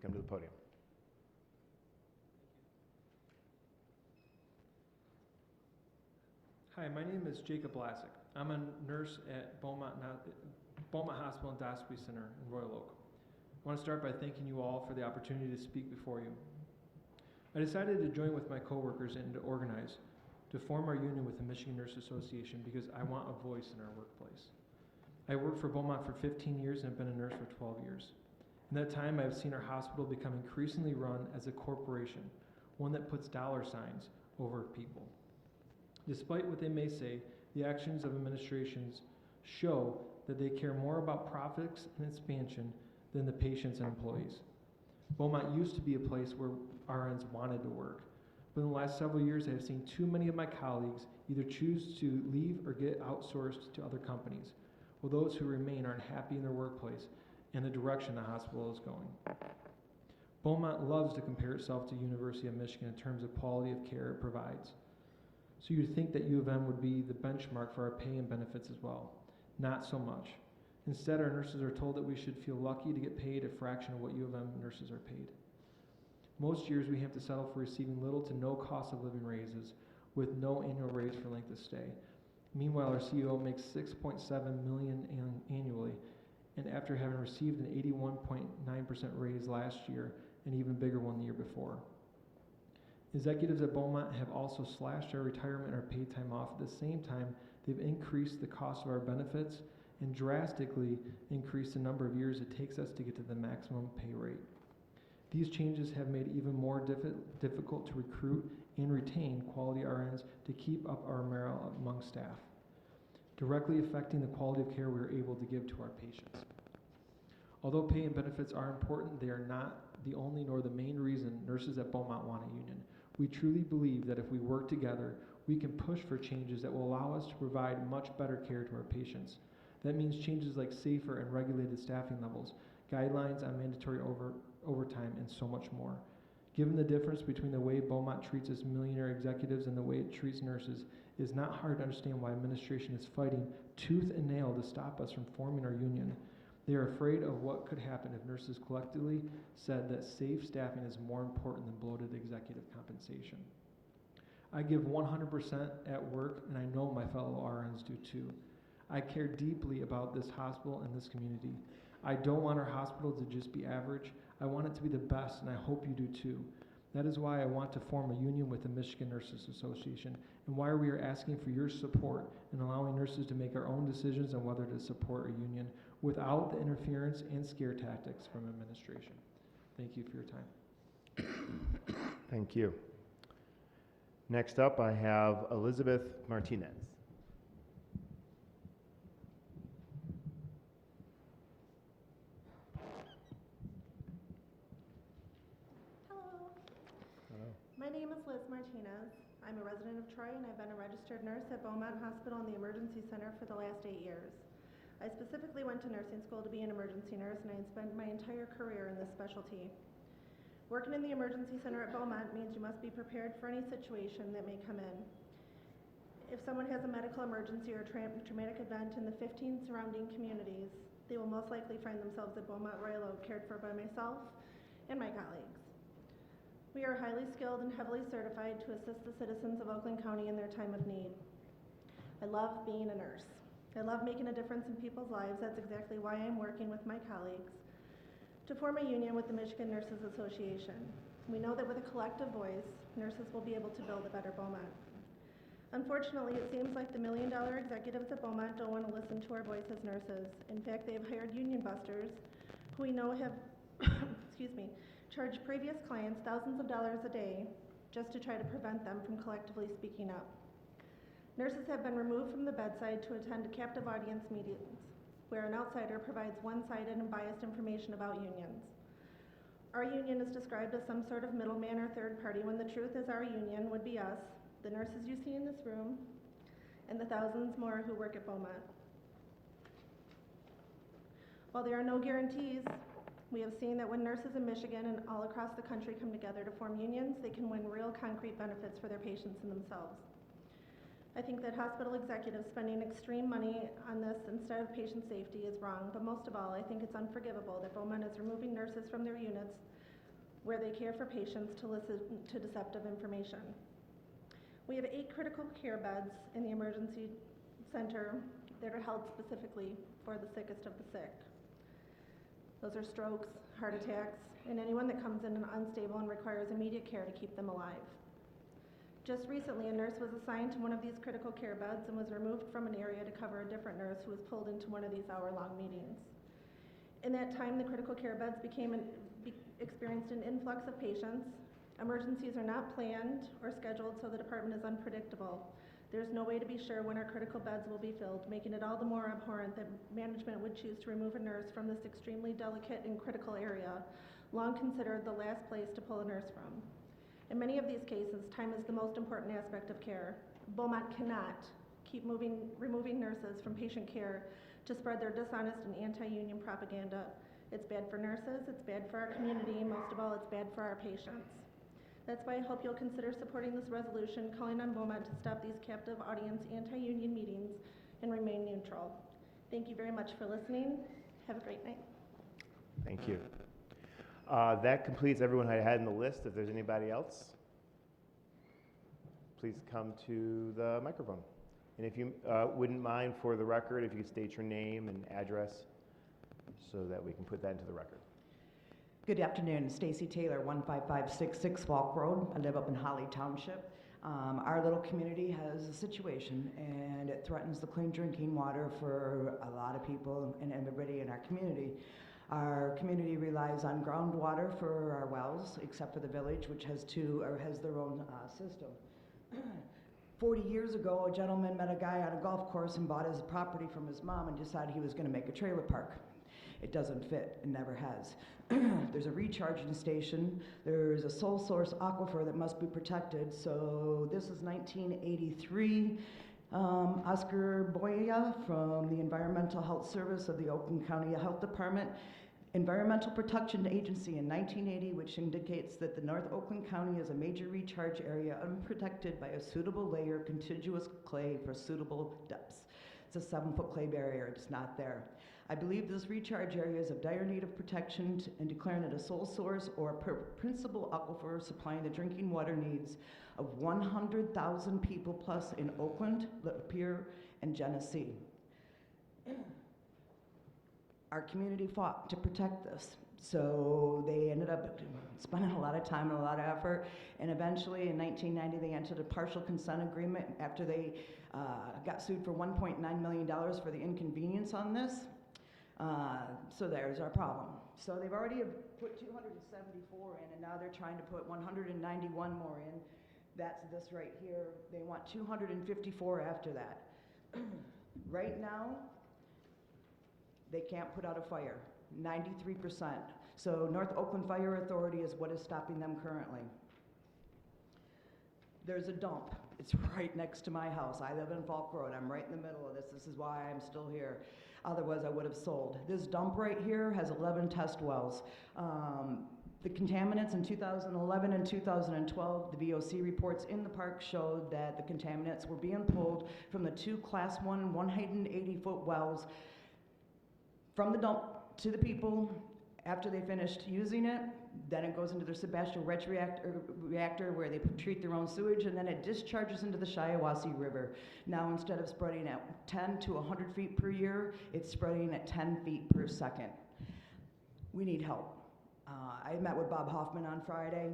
come to the podium. Hi, my name is Jacob Blasek. I'm a nurse at Beaumont Beaumont Hospital Endoscopy Center in Royal Oak. I want to start by thanking you all for the opportunity to speak before you. I decided to join with my coworkers and to organize, to form our union with the Michigan Nurse Association because I want a voice in our workplace. I worked for Beaumont for 15 years and have been a nurse for 12 years. In that time, I have seen our hospital become increasingly run as a corporation, one that puts dollar signs over people. Despite what they may say, the actions of administrations show that they care more about profits and expansion than the patients and employees. Beaumont used to be a place where RNs wanted to work, but in the last several years I have seen too many of my colleagues either choose to leave or get outsourced to other companies, while those who remain aren't happy in their workplace and the direction the hospital is going. Beaumont loves to compare itself to University of Michigan in terms of quality of care it provides. So you'd think that U of M would be the benchmark for our pay and benefits as well. Not so much. Instead, our nurses are told that we should feel lucky to get paid a fraction of what U of M nurses are paid. Most years we have to settle for receiving little to no cost of living raises with no annual raise for length of stay. Meanwhile, our CEO makes $6.7 million annually, and after having received an 81.9% raise last year, an even bigger one the year before. Executives at Beaumont have also slashed our retirement and our paid time off. At the same time, they've increased the cost of our benefits and drastically increased the number of years it takes us to get to the maximum pay rate. These changes have made it even more difficult to recruit and retain quality RNs to keep up our morale among staff, directly affecting the quality of care we are able to give to our patients. Although pay and benefits are important, they are not the only nor the main reason nurses at Beaumont want a union. We truly believe that if we work together, we can push for changes that will allow us to provide much better care to our patients. That means changes like safer and regulated staffing levels, guidelines on mandatory overtime, and so much more. Given the difference between the way Beaumont treats its millionaire executives and the way it treats nurses, it is not hard to understand why administration is fighting tooth and nail to stop us from forming our union. They are afraid of what could happen if nurses collectively said that safe staffing is more important than bloated executive compensation. I give 100% at work, and I know my fellow RNs do too. I care deeply about this hospital and this community. I don't want our hospital to just be average. I want it to be the best, and I hope you do too. That is why I want to form a union with the Michigan Nurses Association, and why we are asking for your support in allowing nurses to make our own decisions on whether to support a union without the interference and scare tactics from administration. Thank you for your time. Thank you. Next up, I have Elizabeth Martinez. My name is Liz Martinez. I'm a resident of Troy, and I've been a registered nurse at Beaumont Hospital in the Emergency Center for the last 8 years. I specifically went to nursing school to be an emergency nurse, and I spent my entire career in this specialty. Working in the Emergency Center at Beaumont means you must be prepared for any situation that may come in. If someone has a medical emergency or traumatic event in the 15 surrounding communities, they will most likely find themselves at Beaumont Royal Oak, cared for by myself and my colleagues. We are highly skilled and heavily certified to assist the citizens of Oakland County in their time of need. I love being a nurse. I love making a difference in people's lives. That's exactly why I'm working with my colleagues to form a union with the Michigan Nurses Association. We know that with a collective voice, nurses will be able to build a better Beaumont. Unfortunately, it seems like the million-dollar executives at Beaumont don't want to listen to our voice as nurses. In fact, they have hired union busters who we know have charged previous clients thousands of dollars a day just to try to prevent them from collectively speaking up. Nurses have been removed from the bedside to attend captive audience meetings, where an outsider provides one-sided and biased information about unions. Our union is described as some sort of middleman or third party, when the truth is our union would be us, the nurses you see in this room, and the thousands more who work at Beaumont. While there are no guarantees, we have seen that when nurses in Michigan and all across the country come together to form unions, they can win real concrete benefits for their patients and themselves. I think that hospital executives spending extreme money on this instead of patient safety is wrong, but most of all, I think it's unforgivable that Beaumont is removing nurses from their units where they care for patients to listen to deceptive information. We have 8 critical care beds in the emergency center that are held specifically for the sickest of the sick. Those are strokes, heart attacks, and anyone that comes in unstable and requires immediate care to keep them alive. Just recently, a nurse was assigned to one of these critical care beds and was removed from an area to cover a different nurse who was pulled into one of these hour-long meetings. In that time, the critical care beds experienced an influx of patients. Emergencies are not planned or scheduled, so the department is unpredictable. There's no way to be sure when our critical beds will be filled, making it all the more abhorrent that management would choose to remove a nurse from this extremely delicate and critical area, long considered the last place to pull a nurse from. In many of these cases, time is the most important aspect of care. Beaumont cannot keep removing nurses from patient care to spread their dishonest and anti-union propaganda. It's bad for nurses, it's bad for our community, and most of all, it's bad for our patients. That's why I hope you'll consider supporting this resolution, calling on Beaumont to stop these captive audience anti-union meetings and remain neutral. Thank you very much for listening. Have a great night. Thank you. That completes everyone I had in the list. If there's anybody else, please come to the microphone. And if you wouldn't mind, for the record, if you could state your name and address so that we can put that into the record. Good afternoon, Stacy Taylor, 15566 Falk Road. I live up in Holly Township. Our little community has a situation, and it threatens the clean drinking water for a lot of people and everybody in our community. Our community relies on groundwater for our wells, except for the village, which has their own system. 40 years ago, a gentleman met a guy on a golf course and bought his property from his mom and decided he was going to make a trailer park. It doesn't fit, and never has. There's a recharging station. There's a sole source aquifer that must be protected. So this is 1983. Oscar Boya from the Environmental Health Service of the Oakland County Health Department. Environmental Protection Agency in 1980, which indicates that the North Oakland County is a major recharge area unprotected by a suitable layer of contiguous clay for suitable depths. It's a 7-foot clay barrier. It's not there. I believe this recharge area is of dire need of protection and declaring it a sole source or a principal aquifer supplying the drinking water needs of 100,000 people plus in Oakland, Lapeer, and Genesee. Our community fought to protect this, so they ended up spending a lot of time and a lot of effort, and eventually in 1990 they entered a partial consent agreement after they got sued for $1.9 million for the inconvenience on this. So there's our problem. So they've already put 274 in, and now they're trying to put 191 more in. That's this right here. They want 254 after that. Right now, they can't put out a fire, 93%. So North Oakland Fire Authority is what is stopping them currently. There's a dump. It's right next to my house. I live in Falk Road. I'm right in the middle of this. This is why I'm still here. Otherwise, I would have sold. This dump right here has 11 test wells. The contaminants in 2011 and 2012, the VOC reports in the park showed that the contaminants were being pulled from the 2 Class 1 180-foot wells from the dump to the people after they finished using it. Then it goes into their Sebastian Wretch reactor where they treat their own sewage, and then it discharges into the Shiawassee River. Now, instead of spreading at 10 to 100 feet per year, it's spreading at 10 feet per second. We need help. I met with Bob Hoffman on Friday.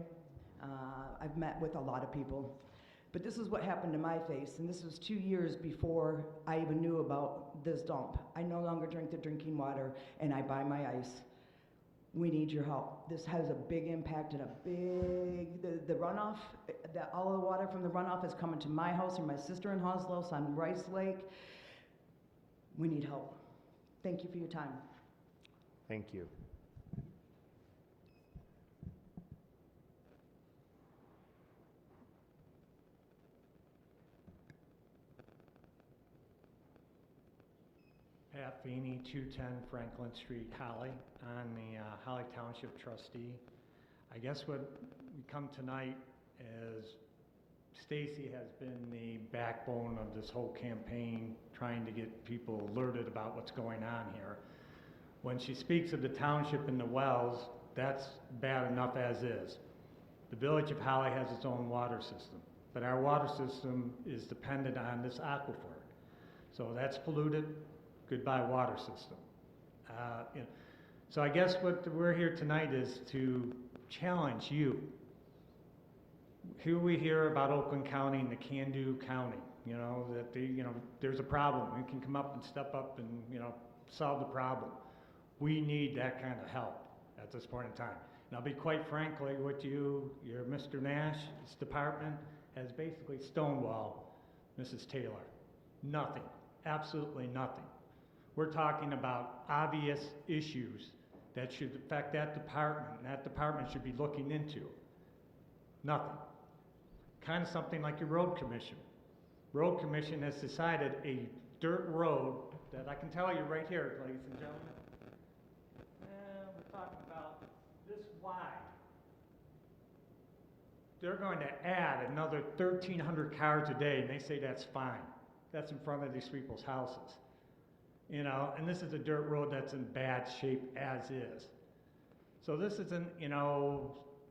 I've met with a lot of people. But this is what happened to my face, and this was 2 years before I even knew about this dump. I no longer drink the drinking water, and I buy my ice. We need your help. This has a big impact and the runoff, all of the water from the runoff is coming to my house and my sister in Hoslos on Rice Lake. We need help. Thank you for your time. Thank you. Pat Feeney, 210 Franklin Street, Holly. I'm the Holly Township trustee. I guess what we come tonight is Stacy has been the backbone of this whole campaign, trying to get people alerted about what's going on here. When she speaks of the township and the wells, that's bad enough as is. The village of Holly has its own water system, but our water system is dependent on this aquifer. So that's polluted, goodbye water system. You know, so I guess what we're here tonight is to challenge you. Here we hear about Oakland County and the can-do county, you know, that there's a problem. We can come up and step up and, solve the problem. We need that kind of help at this point in time. And I'll be quite frankly with you, your Mr. Nash's department has basically stonewalled Mrs. Taylor. Nothing, absolutely nothing. We're talking about obvious issues that should affect that department, and that department should be looking into. Nothing. Kind of something like your road commission. Road commission has decided a dirt road that I can tell you right here, ladies and gentlemen, we're talking about this wide. They're going to add another 1,300 cars a day, and they say that's fine. That's in front of these people's houses. And this is a dirt road that's in bad shape as is. So this isn't,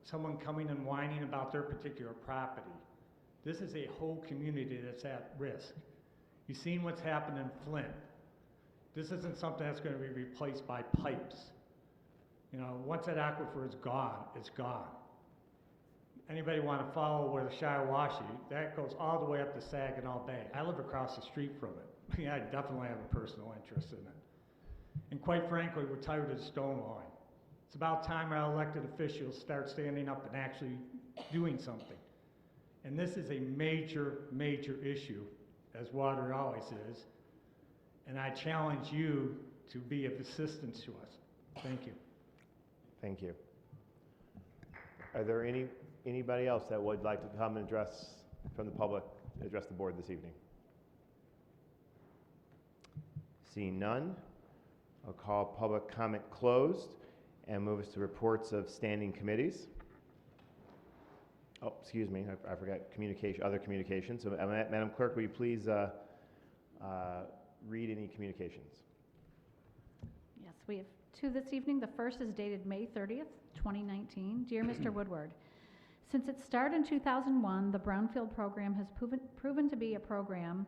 someone coming and whining about their particular property. This is a whole community that's at risk. You've seen what's happened in Flint. This isn't something that's going to be replaced by pipes. Once that aquifer is gone, it's gone. Anybody want to follow where the Shiawassee, that goes all the way up to Saginaw Bay. I live across the street from it. Yeah, I definitely have a personal interest in it. And quite frankly, we're tired of the stonewalling. It's about time our elected officials start standing up and actually doing something. And this is a major, major issue, as water always is. And I challenge you to be of assistance to us. Thank you. Thank you. Are there anybody else that would like to come and address from the public, address the board this evening? Seeing none, I'll call public comment closed and move us to reports of standing committees. Oh, excuse me, I forgot other communications. So, Madam Clerk, will you please read any communications? Yes, we have two this evening. The first is dated May 30th, 2019. Dear Mr. Woodward, since its start in 2001, the Brownfield program has proven to be a program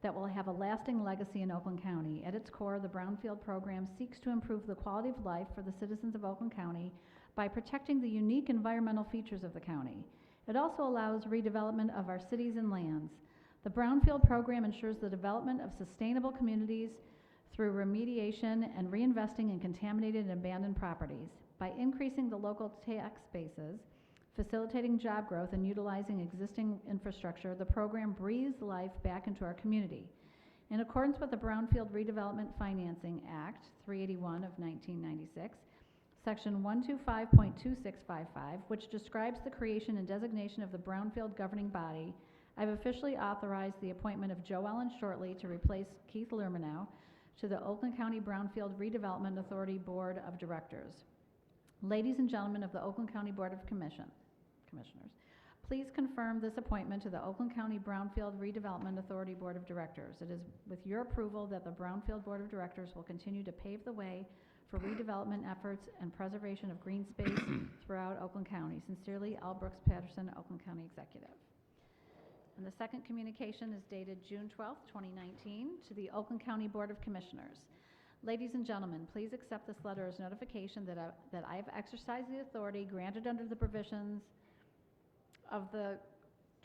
that will have a lasting legacy in Oakland County. At its core, the Brownfield program seeks to improve the quality of life for the citizens of Oakland County by protecting the unique environmental features of the county. It also allows redevelopment of our cities and lands. The Brownfield program ensures the development of sustainable communities through remediation and reinvesting in contaminated and abandoned properties. By increasing the local tax bases, facilitating job growth, and utilizing existing infrastructure, the program breathes life back into our community. In accordance with the Brownfield Redevelopment Financing Act 381 of 1996, Section 125.2655, which describes the creation and designation of the Brownfield governing body, I've officially authorized the appointment of Joe Ellen Shortley to replace Keith Lermanow to the Oakland County Brownfield Redevelopment Authority Board of Directors. Ladies and gentlemen of the Oakland County Board of Commissioners, please confirm this appointment to the Oakland County Brownfield Redevelopment Authority Board of Directors. It is with your approval that the Brownfield Board of Directors will continue to pave the way for redevelopment efforts and preservation of green space throughout Oakland County. Sincerely, Al Brooks Patterson, Oakland County Executive. And the second communication is dated June 12th, 2019, to the Oakland County Board of Commissioners. Ladies and gentlemen, please accept this letter as notification that I have exercised the authority granted under the provisions of the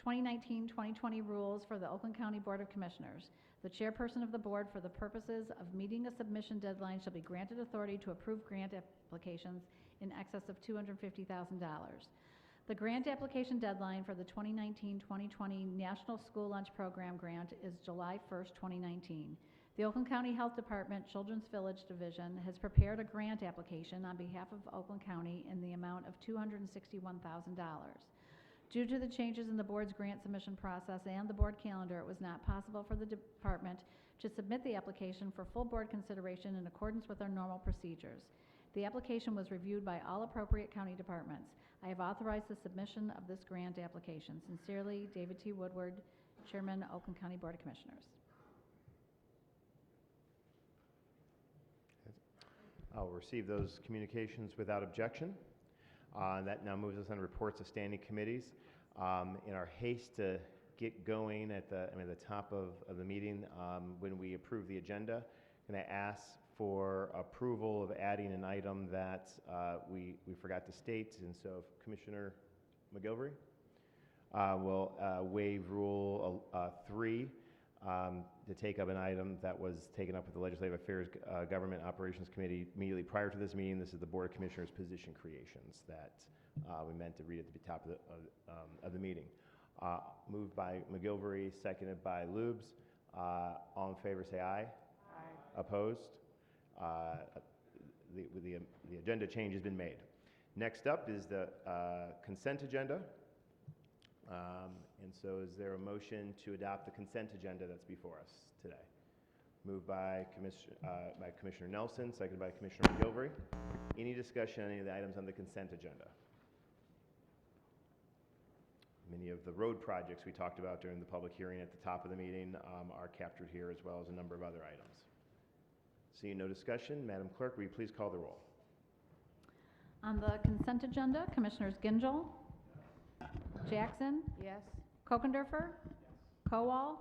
2019-2020 rules for the Oakland County Board of Commissioners. The chairperson of the board, for the purposes of meeting a submission deadline, shall be granted authority to approve grant applications in excess of $250,000. The grant application deadline for the 2019-2020 National School Lunch Program grant is July 1st, 2019. The Oakland County Health Department Children's Village Division has prepared a grant application on behalf of Oakland County in the amount of $261,000. Due to the changes in the board's grant submission process and the board calendar, it was not possible for the department to submit the application for full board consideration in accordance with our normal procedures. The application was reviewed by all appropriate county departments. I have authorized the submission of this grant application. Sincerely, David T. Woodward, Chairman, Oakland County Board of Commissioners. I'll receive those communications without objection. That now moves us on to reports of standing committees. In our haste to get going at the top of the meeting, when we approve the agenda, going to ask for approval of adding an item that we forgot to state. And so if Commissioner McGilvery will waive Rule 3 to take up an item that was taken up with the Legislative Affairs Government Operations Committee immediately prior to this meeting. This is the Board of Commissioners position creations that we meant to read at the top of the meeting. Moved by McGilvery, seconded by Lubes. All in favor say aye. Aye. Opposed? The agenda change has been made. Next up is the consent agenda. And so is there a motion to adopt the consent agenda that's before us today? Moved by Commissioner Nelson, seconded by Commissioner McGilvery. Any discussion on any of the items on the consent agenda? Many of the road projects we talked about during the public hearing at the top of the meeting are captured here, as well as a number of other items. Seeing no discussion, Madam Clerk, will you please call the roll? On the consent agenda, Commissioners Gingell? Jackson? Yes. Kokendorfer? Kowal?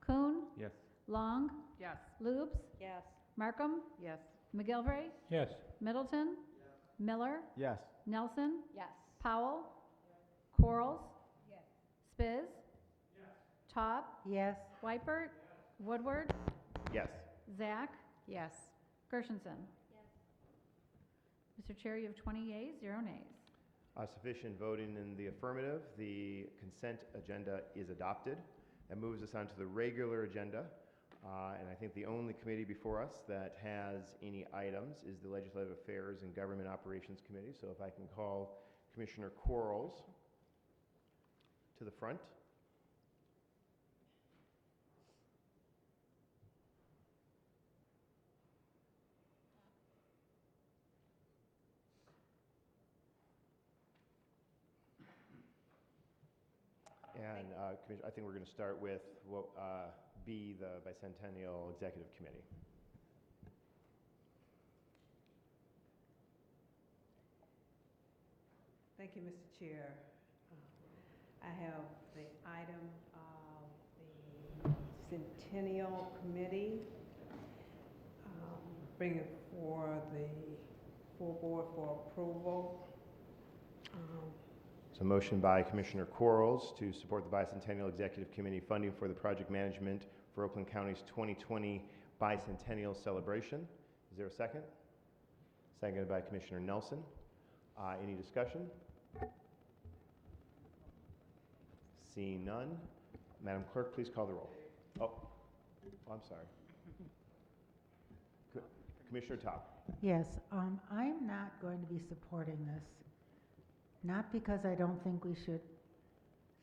Kuhn? Yes. Long? Yes. Lubes? Yes. Markham? Yes. McGilvery? Yes. Middleton? Miller? Yes. Nelson? Yes. Powell? Quarles? Spiz? Taub? Yes. Wypert? Woodward? Yes. Zach? Yes. Gershenson? Mr. Chair, you have 20 yeas, 0 nays. Sufficient voting in the affirmative. The consent agenda is adopted. That moves us on to the regular agenda. And I think the only committee before us that has any items is the Legislative Affairs and Government Operations Committee. So if I can call Commissioner Quarles to the front. And I think we're going to start with what be the Bicentennial Executive Committee. Thank you, Mr. Chair. I have the item of the Centennial Committee, bringing it for the full board for approval. So motion by Commissioner Quarles to support the Bicentennial Executive Committee funding for the project management for Oakland County's 2020 Bicentennial Celebration. Is there a second? Seconded by Commissioner Nelson. Any discussion? Seeing none, Madam Clerk, please call the roll. Oh, I'm sorry. Commissioner Taub. Yes, I'm not going to be supporting this. Not because I don't think we should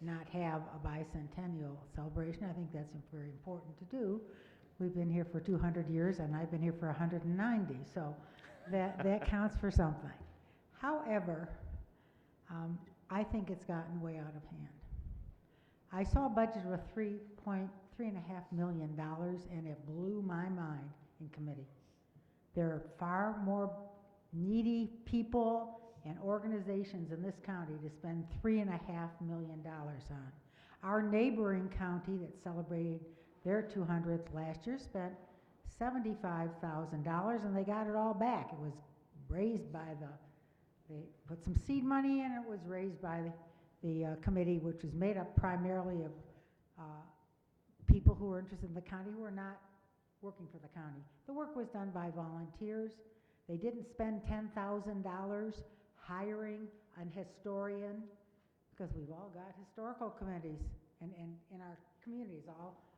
not have a bicentennial celebration. I think that's very important to do. We've been here for 200 years, and I've been here for 190, so that counts for something. However, I think it's gotten way out of hand. I saw a budget of $3.5 million, and it blew my mind in committee. There are far more needy people and organizations in this county to spend $3.5 million on. Our neighboring county that celebrated their 200th last year spent $75,000, and they got it all back. It was raised by they put some seed money in, it was raised by the committee, which was made up primarily of people who were interested in the county who were not working for the county. The work was done by volunteers. They didn't spend $10,000 hiring an historian, because we've all got historical committees in our communities,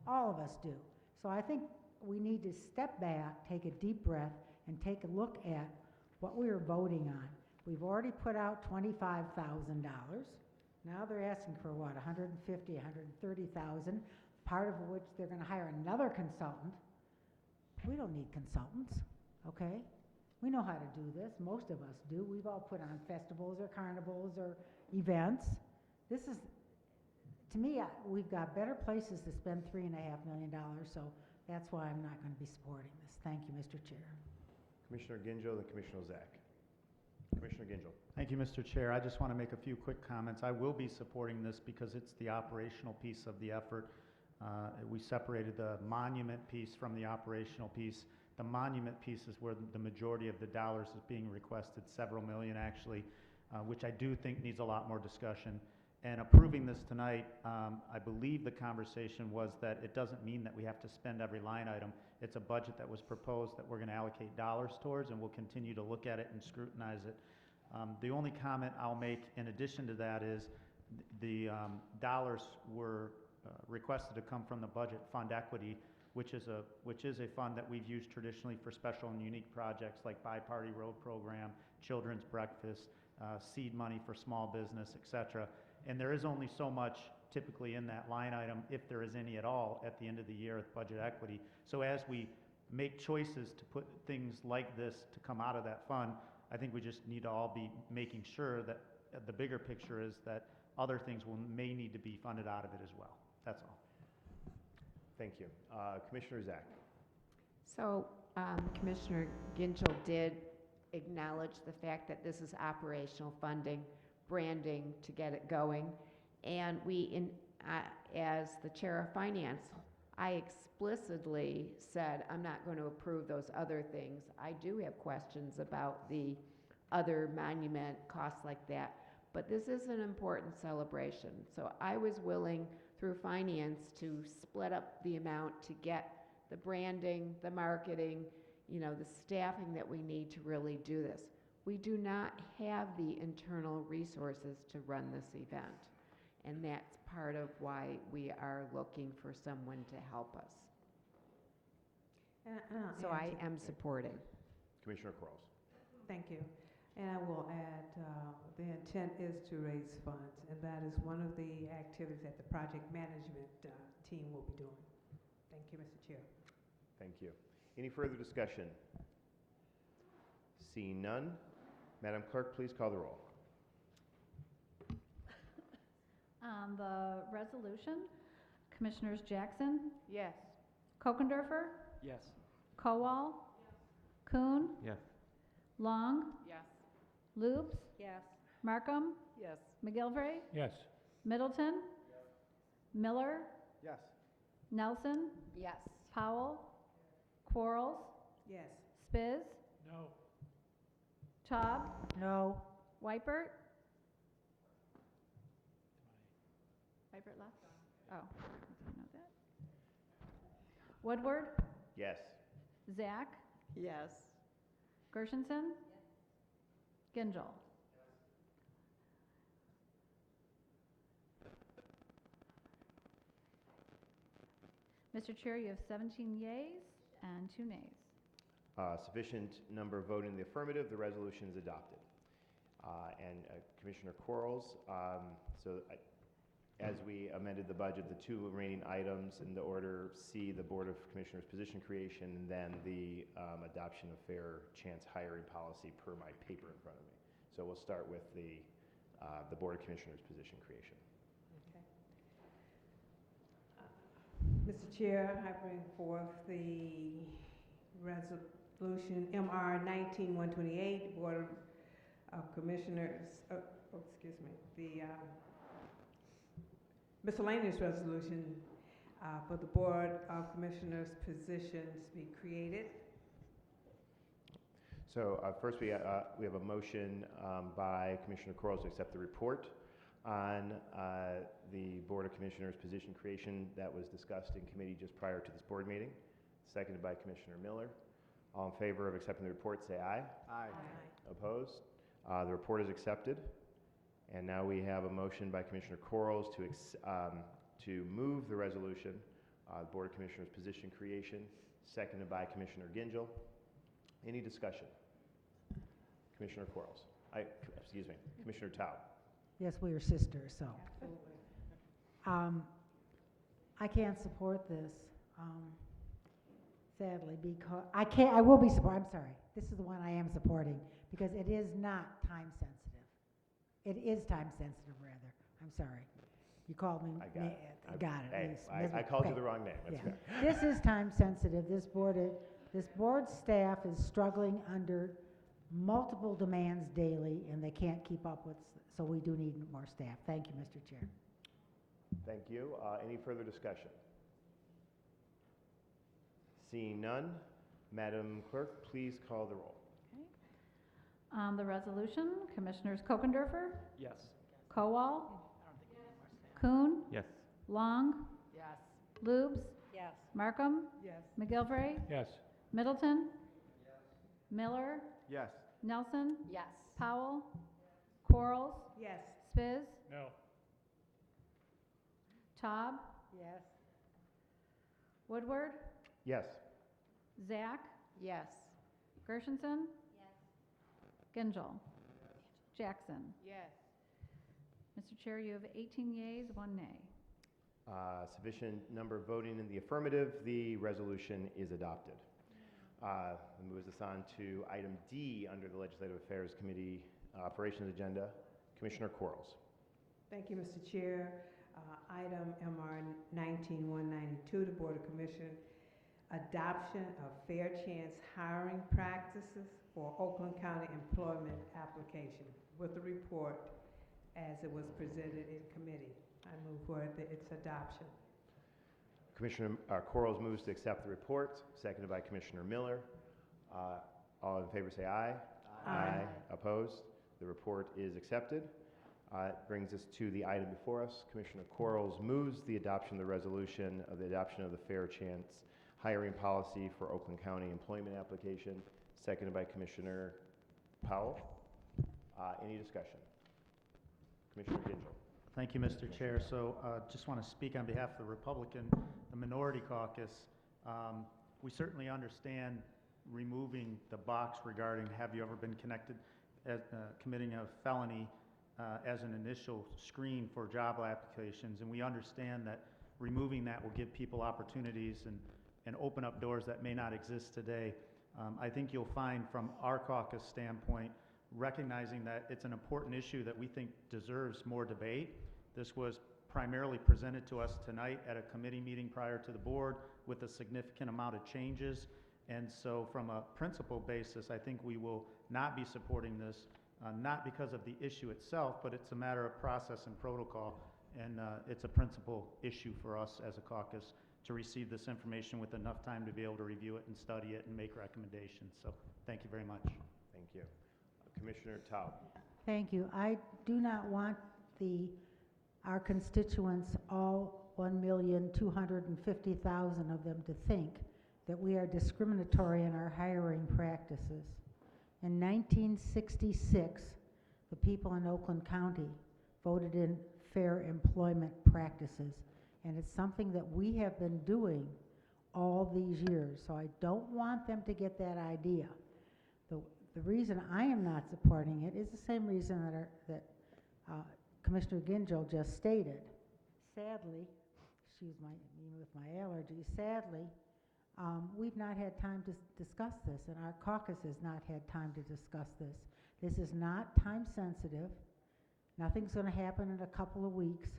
all of us do. So I think we need to step back, take a deep breath, and take a look at what we are voting on. We've already put out $25,000. Now they're asking for what, $150,000, $130,000, part of which they're going to hire another consultant. We don't need consultants, okay? We know how to do this. Most of us do. We've all put on festivals or carnivals or events. This is, to me, we've got better places to spend $3.5 million, so that's why I'm not going to be supporting this. Thank you, Mr. Chair. Commissioner Gingell and Commissioner Zach. Commissioner Ginzel. Thank you, Mr. Chair. I just want to make a few quick comments. I will be supporting this because it's the operational piece of the effort. We separated the monument piece from the operational piece. The monument piece is where the majority of the dollars is being requested, several million actually, which I do think needs a lot more discussion. And approving this tonight, I believe the conversation was that it doesn't mean that we have to spend every line item. It's a budget that was proposed that we're going to allocate dollars towards, and we'll continue to look at it and scrutinize it. The only comment I'll make in addition to that is the dollars were requested to come from the budget fund equity, which is a fund that we've used traditionally for special and unique projects like Bi-Party Road Program, Children's Breakfast, seed money for small business, etc. And there is only so much typically in that line item, if there is any at all, at the end of the year with budget equity. So as we make choices to put things like this to come out of that fund, I think we just need to all be making sure that the bigger picture is that other things may need to be funded out of it as well. That's all. Thank you. Commissioner Zach. So Commissioner Ginzel did acknowledge the fact that this is operational funding, branding to get it going. And as the chair of finance, I explicitly said I'm not going to approve those other things. I do have questions about the other monument costs like that, but this is an important celebration. So I was willing through finance to split up the amount to get the branding, the marketing, the staffing that we need to really do this. We do not have the internal resources to run this event, and that's part of why we are looking for someone to help us. So I am supporting. Commissioner Quarles. Thank you. And I will add, the intent is to raise funds, and that is one of the activities that the project management team will be doing. Thank you, Mr. Chair. Thank you. Any further discussion? Seeing none, Madam Clerk, please call the roll. On the resolution, Commissioners Jackson, Yes. Kokendorfer, Yes. Kowal, Kuhn, Yes. Long, Yes. Loops, Yes. Markham, Yes. McGilvray, Yes. Middleton, Miller, Yes. Nelson, Yes. Powell, Quarles, Yes. Spiz, No. Taub, No. Wipert. Wipert left? Oh, I didn't know that. Woodward, Yes. Zach, Yes. Gershenson, Ginzel. Mr. Chair, you have 17 yeas and 2 nays. Sufficient number voting in the affirmative, the resolution is adopted. Commissioner Quarles, as we amended the budget, the 2 remaining items in the order C, the Board of Commissioners position creation, and then the adoption of fair chance hiring policy per my paper in front of me. So we'll start with the Board of Commissioners position creation. Mr. Chair, I bring forth the resolution MR 19-128, Board of Commissioners, the miscellaneous resolution for the Board of Commissioners positions be created. So first we have a motion by Commissioner Quarles to accept the report on the Board of Commissioners position creation that was discussed in committee just prior to this board meeting, seconded by Commissioner Miller. All in favor of accepting the report, say aye. Aye. Opposed? The report is accepted. And now we have a motion by Commissioner Quarles to move the resolution, Board of Commissioners position creation, seconded by Commissioner Ginzel. Any discussion? Commissioner Quarles. Commissioner Taub. Yes, we are sisters, so. I can't support this, sadly, because, I will be supporting, I'm sorry. This is the one I am supporting, because it is not time sensitive. It is time sensitive, rather. I'm sorry. You called me. I got it. Got it. Hey, Miss- I called you okay. the wrong name. That's Yeah. fair. This is time sensitive. This board staff is struggling under multiple demands daily, and they can't keep up with, so we do need more staff. Thank you, Mr. Chair. Thank you. Any further discussion? Seeing none, Madam Clerk, please call the roll. On the resolution, Commissioners Kokendorfer, Yes. Kowal, Kuhn, Yes. Long, Yes. Lubes, Yes. Markham, Yes. McGilvray, Yes. Middleton, Miller, Yes. Nelson, Yes. Powell, Quarles, Yes. Spiz, No. Taub, Yes. Woodward, Yes. Zach, Yes. Gershenson, Gingell, Jackson. Yes. Mr. Chair, you have 18 yeas, 1 nay. Sufficient number voting in the affirmative, the resolution is adopted. Moves us on to item D under the Legislative Affairs Committee Operations Agenda. Commissioner Quarles. Thank you, Mr. Chair. Item MR 19192, the Board of Commissioners, adoption of fair chance hiring practices for Oakland County employment application with the report as it was presented in committee. I move for its adoption. Commissioner Quarles moves to accept the report, seconded by Commissioner Miller. All in favor say aye. Aye. Opposed? The report is accepted. It brings us to the item before us. Commissioner Quarles moves the adoption of the resolution of the adoption of the fair chance hiring policy for Oakland County employment application, seconded by Commissioner Powell. Any discussion? Commissioner Gingell. Thank you, Mr. Chair. So just want to speak on behalf of the Minority Caucus. We certainly understand removing the box regarding have you ever been connected as committing a felony as an initial screen for job applications, and we understand that removing that will give people opportunities and open up doors that may not exist today. I think you'll find from our caucus standpoint, recognizing that it's an important issue that we think deserves more debate. This was primarily presented to us tonight at a committee meeting prior to the board with a significant amount of changes. And so from a principle basis, I think we will not be supporting this, not because of the issue itself, but it's a matter of process and protocol. And it's a principal issue for us as a caucus to receive this information with enough time to be able to review it and study it and make recommendations. So thank you very much. Thank you. Commissioner Taub. Thank you. I do not want our constituents, all 1,250,000 of them, to think that we are discriminatory in our hiring practices. In 1966, the people in Oakland County voted in fair employment practices, and it's something that we have been doing all these years. So I don't want them to get that idea. The reason I am not supporting it is the same reason that Commissioner Gingell just stated. Sadly, excuse me with my allergies, sadly, we've not had time to discuss this, and our caucus has not had time to discuss this. This is not time sensitive. Nothing's going to happen in a couple of weeks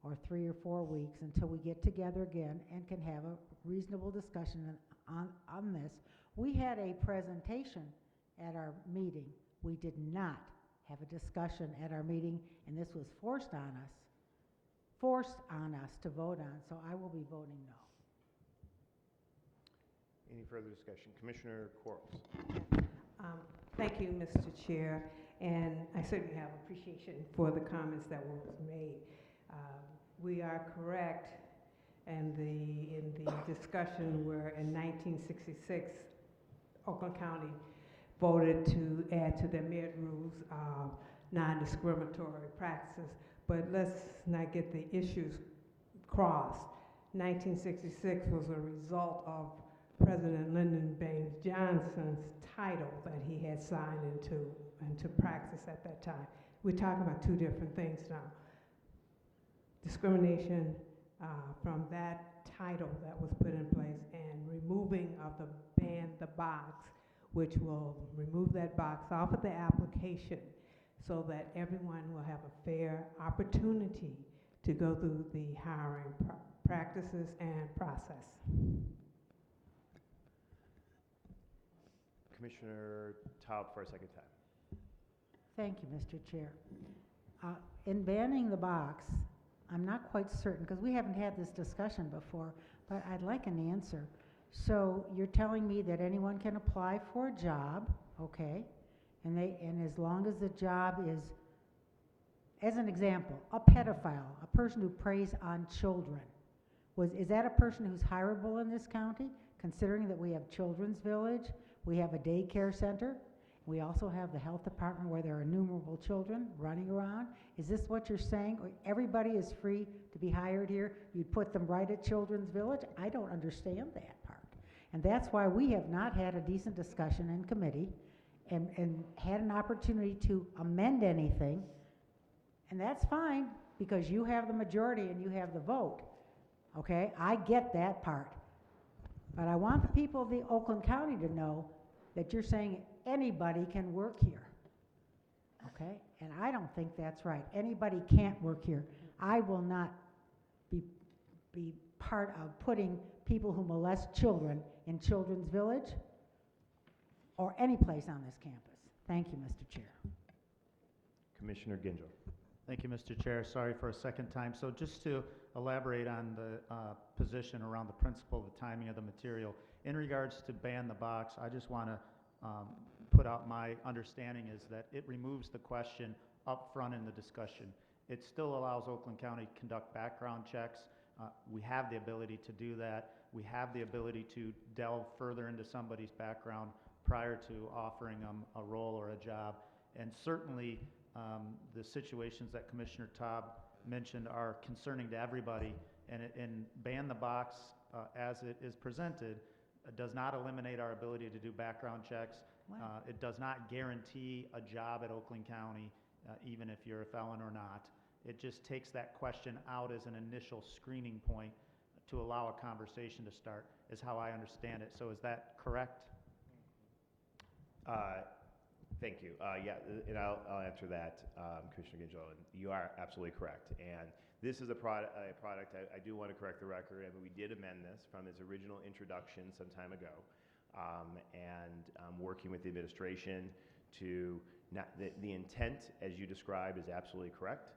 or 3 or 4 weeks until we get together again and can have a reasonable discussion on this. We had a presentation at our meeting. We did not have a discussion at our meeting, and this was forced on us to vote on, so I will be voting no. Any further discussion? Commissioner Quarles. Thank you, Mr. Chair, and I certainly have appreciation for the comments that were made. We are correct in the discussion where in 1966, Oakland County voted to add to their merit rules non-discriminatory practices, but let's not get the issues crossed. 1966 was a result of President Lyndon Baines Johnson's title that he had signed into practice at that time. We're talking about two different things now. Discrimination from that title that was put in place and removing of the box, which will remove that box off of the application so that everyone will have a fair opportunity to go through the hiring practices and process. Commissioner Taub for a second time. Thank you, Mr. Chair. In banning the box, I'm not quite certain, because we haven't had this discussion before, but I'd like an answer. So you're telling me that anyone can apply for a job, okay? And as long as the job is, as an example, a pedophile, a person who preys on children, is that a person who's hireable in this county, considering that we have Children's Village, we have a daycare center, we also have the health department where there are innumerable children running around? Is this what you're saying? Or everybody is free to be hired here? You'd put them right at Children's Village? I don't understand that part. And that's why we have not had a decent discussion in committee and had an opportunity to amend anything. And that's fine, because you have the majority and you have the vote. Okay? I get that part. But I want the people of the Oakland County to know that you're saying anybody can work here. Okay? And I don't think that's right. Anybody can't work here. I will not be part of putting people who molest children in Children's Village or any place on this campus. Thank you, Mr. Chair. Commissioner Gingell. Thank you, Mr. Chair. Sorry for a second time. So just to elaborate on the position around the principle of the timing of the material, in regards to ban the box, I just want to put out my understanding is that it removes the question up front in the discussion. It still allows Oakland County to conduct background checks. We have the ability to do that. We have the ability to delve further into somebody's background prior to offering them a role or a job. And certainly the situations that Commissioner Taub mentioned are concerning to everybody. And ban the box as it is presented does not eliminate our ability to do background checks. It does not guarantee a job at Oakland County, even if you're a felon or not. It just takes that question out as an initial screening point to allow a conversation to start, is how I understand it. So is that correct? Thank you. Yeah, and I'll answer that, Commissioner Gingell. And you are absolutely correct. And this is a product I do want to correct the record. I mean, we did amend this from its original introduction some time ago. Working with the administration to, the intent, as you described, is absolutely correct.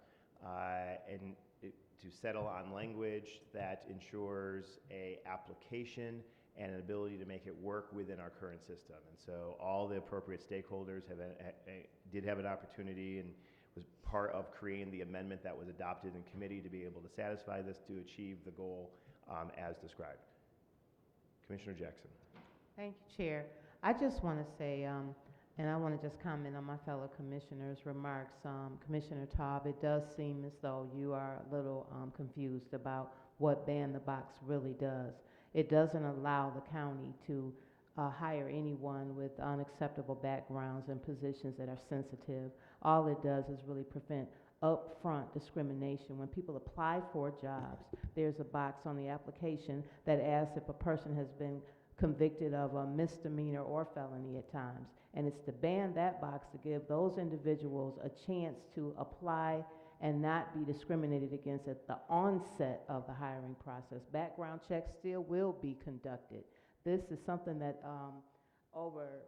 To settle on language that ensures a application and an ability to make it work within our current system. And so all the appropriate stakeholders did have an opportunity and was part of creating the amendment that was adopted in committee to be able to satisfy this to achieve the goal as described. Commissioner Jackson. Thank you, Chair. I just want to say, and I want to just comment on my fellow commissioners' remarks. Commissioner Taub, it does seem as though you are a little confused about what ban the box really does. It doesn't allow the county to hire anyone with unacceptable backgrounds and positions that are sensitive. All it does is really prevent upfront discrimination. When people apply for jobs, there's a box on the application that asks if a person has been convicted of a misdemeanor or felony at times. And it's to ban that box to give those individuals a chance to apply and not be discriminated against at the onset of the hiring process. Background checks still will be conducted. This is something that over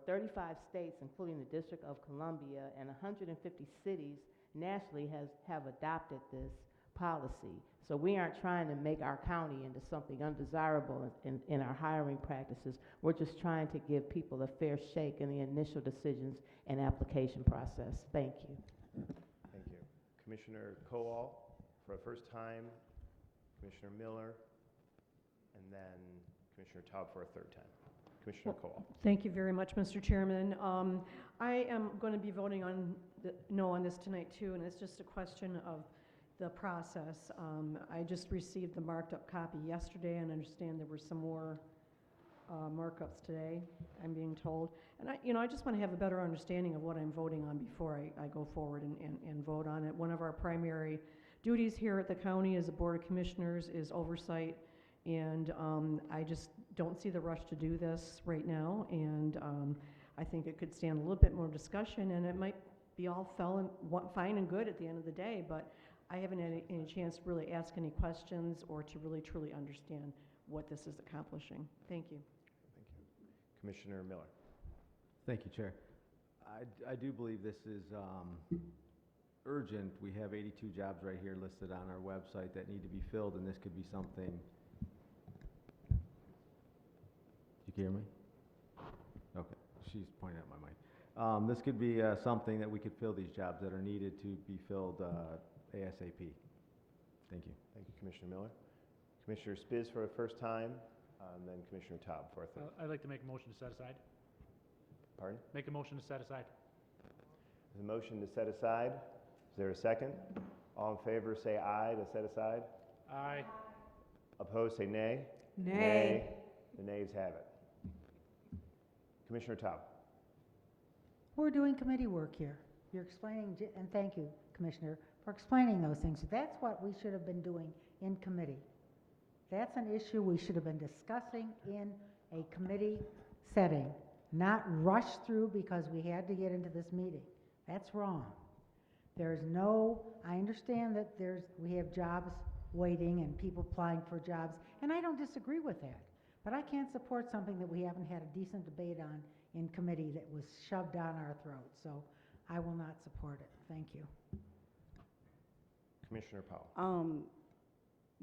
35 states, including the District of Columbia, and 150 cities nationally have adopted this policy. So we aren't trying to make our county into something undesirable in our hiring practices. We're just trying to give people a fair shake in the initial decisions and application process. Thank you. Thank you. Commissioner Kowal for a first time, Commissioner Miller, and then Commissioner Taub for a third time. Commissioner Kowal. Thank you very much, Mr. Chairman. I am going to be voting on no on this tonight too, and it's just a question of the process. I just received the marked up copy yesterday and understand there were some more markups today, I'm being told. And I just want to have a better understanding of what I'm voting on before I go forward and vote on it. One of our primary duties here at the county as a Board of Commissioners is oversight, and I just don't see the rush to do this right now, and I think it could stand a little bit more discussion, and it might be all fine and good at the end of the day, but I haven't had any chance to really ask any questions or to really truly understand what this is accomplishing. Thank you. Thank you. Commissioner Miller. Thank you, Chair. I do believe this is urgent. We have 82 jobs right here listed on our website that need to be filled, and this could be something. Did you hear me? Okay, she's pointing at my mic. This could be something that we could fill these jobs that are needed to be filled ASAP. Thank you. Thank you, Commissioner Miller. Commissioner Spiz for the first time, and then Commissioner Taub for a third. I'd like to make a motion to set aside. Pardon? Make a motion to set aside. There's a motion to set aside. Is there a second? All in favor say aye to set aside. Aye. Opposed say nay. Nay. The nays have it. Commissioner Taub. We're doing committee work here. You're explaining, and thank you, Commissioner, for explaining those things. That's what we should have been doing in committee. That's an issue we should have been discussing in a committee setting, not rush through because we had to get into this meeting. That's wrong. There's no, I understand that we have jobs waiting and people applying for jobs, and I don't disagree with that. But I can't support something that we haven't had a decent debate on in committee that was shoved down our throats. So I will not support it. Thank you. Commissioner Powell.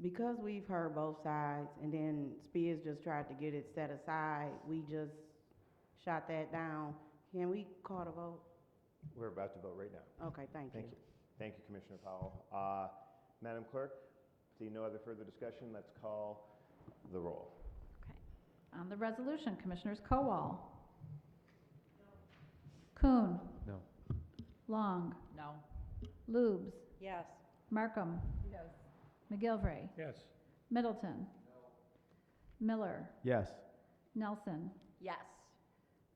Because we've heard both sides, and then Spears just tried to get it set aside, we just shot that down. Can we call the vote? We're about to vote right now. Okay, thank you. Thank you, Commissioner Powell. Madam Clerk, seeing no other further discussion, let's call the roll. Okay. On the resolution, Commissioners Kowal. Kuhn. No. Long. No. Lubes. Yes. Markham. Yes. McGilvray. Yes. Middleton. Miller. Yes. Nelson. Yes.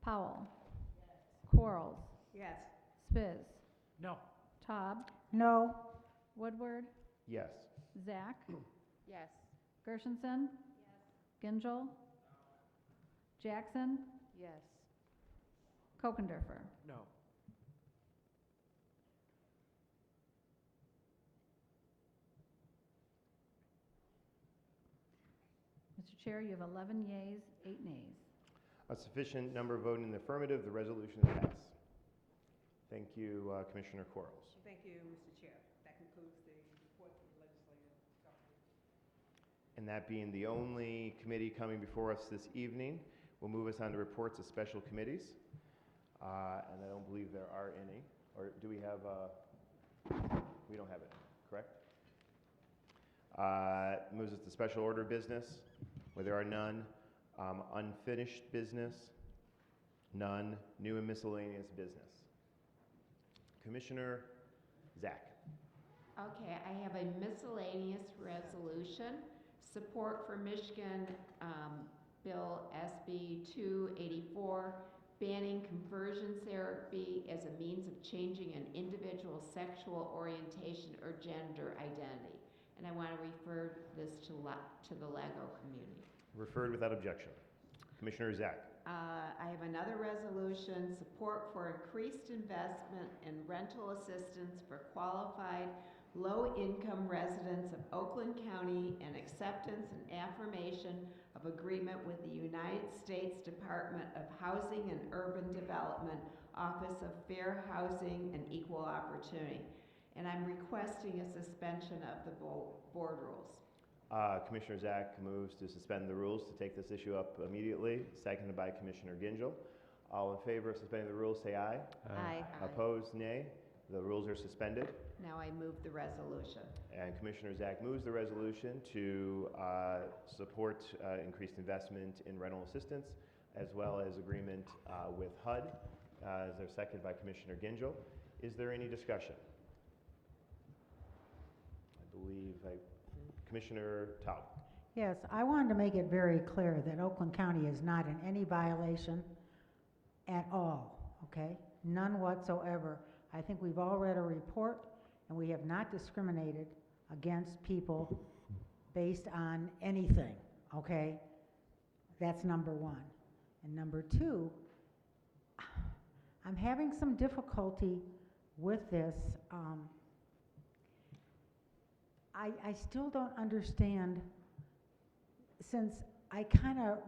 Powell. Quarles. Yes. Spiz. No. Taub. No. Woodward. Yes. Zach. Yes. Gershenson. Gingell. Jackson. Yes. Kokendorfer. No. Mr. Chair, you have 11 yeas, 8 nays. A sufficient number voting in the affirmative, the resolution is passed. Thank you, Commissioner Quarles. Thank you, Mr. Chair. That concludes the report from the legislative government. And that being the only committee coming before us this evening, will move us on to reports of special committees. And I don't believe there are any. Or do we have, we don't have it, correct? Moves us to special order business, where there are none. Unfinished business, none. New and miscellaneous business. Commissioner Zach. Okay, I have a miscellaneous resolution, support for Michigan Bill SB 284, banning conversion therapy as a means of changing an individual's sexual orientation or gender identity. And I want to refer this to the LEGO community. Referred without objection. Commissioner Zach. I have another resolution, support for increased investment in rental assistance for qualified low-income residents of Oakland County and acceptance and affirmation of agreement with the United States Department of Housing and Urban Development, Office of Fair Housing and Equal Opportunity. And I'm requesting a suspension of the board rules. Commissioner Zach moves to suspend the rules to take this issue up immediately, seconded by Commissioner Gingell. All in favor of suspending the rules, say aye. Aye. Opposed, nay. The rules are suspended. Now I move the resolution. And Commissioner Zach moves the resolution to support increased investment in rental assistance, as well as agreement with HUD. They're seconded by Commissioner Gingell. Is there any discussion? I believe Commissioner Taub. Yes, I wanted to make it very clear that Oakland County is not in any violation at all, okay? None whatsoever. I think we've all read a report, and we have not discriminated against people based on anything, okay? That's number one. And number two, I'm having some difficulty with this. I still don't understand, since I kind of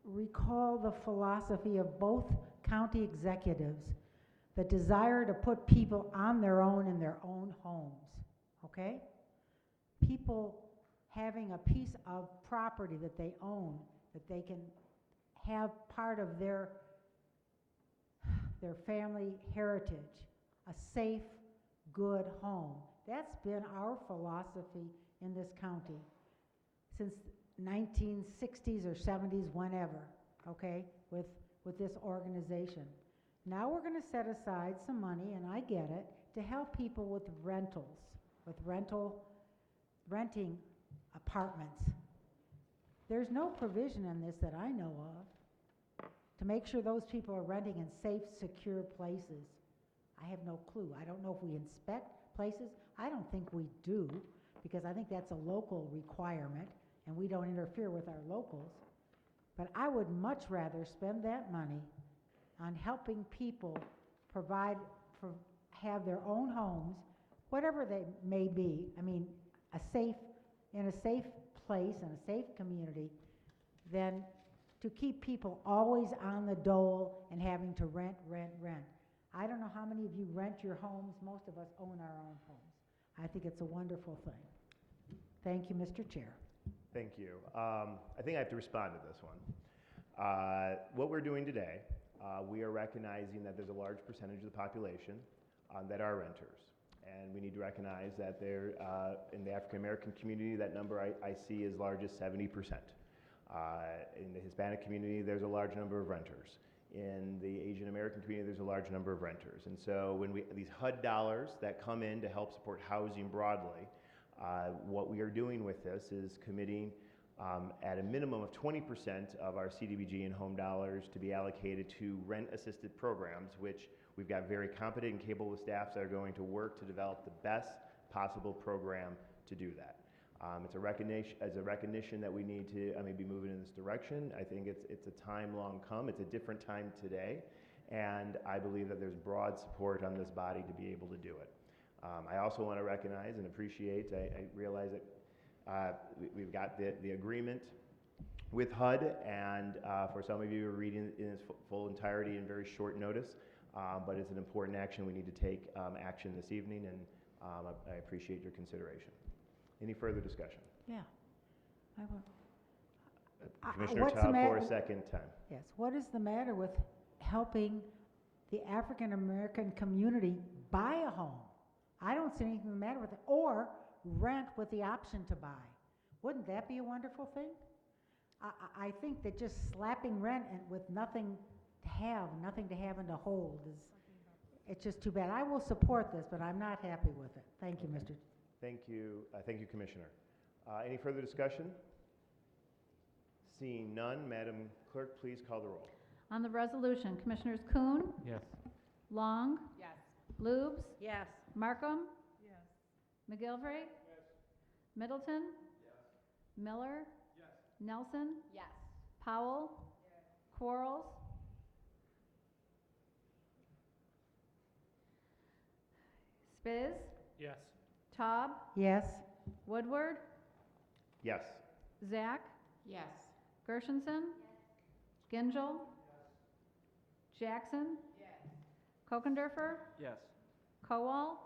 recall the philosophy of both county executives the desire to put people on their own in their own homes, okay? People having a piece of property that they own, that they can have part of their family heritage, a safe, good home. That's been our philosophy in this county since 1960s or 70s, whenever, okay, with this organization. Now we're going to set aside some money, and I get it, to help people with rentals, with renting apartments. There's no provision in this that I know of to make sure those people are renting in safe, secure places. I have no clue. I don't know if we inspect places. I don't think we do, because I think that's a local requirement, and we don't interfere with our locals. But I would much rather spend that money on helping people have their own homes, whatever they may be. I mean, in a safe place, in a safe community, than to keep people always on the dole and having to rent. I don't know how many of you rent your homes. Most of us own our own homes. I think it's a wonderful thing. Thank you, Mr. Chair. Thank you. I think I have to respond to this one. What we're doing today, we are recognizing that there's a large percentage of the population that are renters. And we need to recognize that there, in the African American community, that number I see as large as 70%. In the Hispanic community, there's a large number of renters. In the Asian American community, there's a large number of renters. And so when these HUD dollars that come in to help support housing broadly, what we are doing with this is committing at a minimum of 20% of our CDBG and home dollars to be allocated to rent-assisted programs, which we've got very competent and capable staffs that are going to work to develop the best possible program to do that. It's a recognition that we need to be moving in this direction. I think it's a time long come. It's a different time today, and I believe that there's broad support on this body to be able to do it. I also want to recognize and appreciate, I realize that we've got the agreement with HUD, and for some of you who are reading it in its full entirety in very short notice, but it's an important action. We need to take action this evening, and I appreciate your consideration. Any further discussion? Yeah. I will. Commissioner What's the Taub matter? for a second time. Yes. What is the matter with helping the African American community buy a home? I don't see anything the matter with it. Or rent with the option to buy. Wouldn't that be a wonderful thing? I think that just slapping rent and with nothing to have and to hold it's just too bad. I will support this, but I'm not happy with it. Thank you, Mr. Thank you, Commissioner. Any further discussion? Seeing none, Madam Clerk, please call the roll. On the resolution, Commissioners Kuhn, Yes. Long, Yes. Lubes, Yes. Markham, Yes. McGilvray, Middleton, Miller, Nelson, Yes. Powell, Quarles, Spiz, Yes. Taub, Yes. Woodward, Yes. Zach, Yes. Gershenson, Gingell, Jackson, Kokendorfer, Yes. Kowal.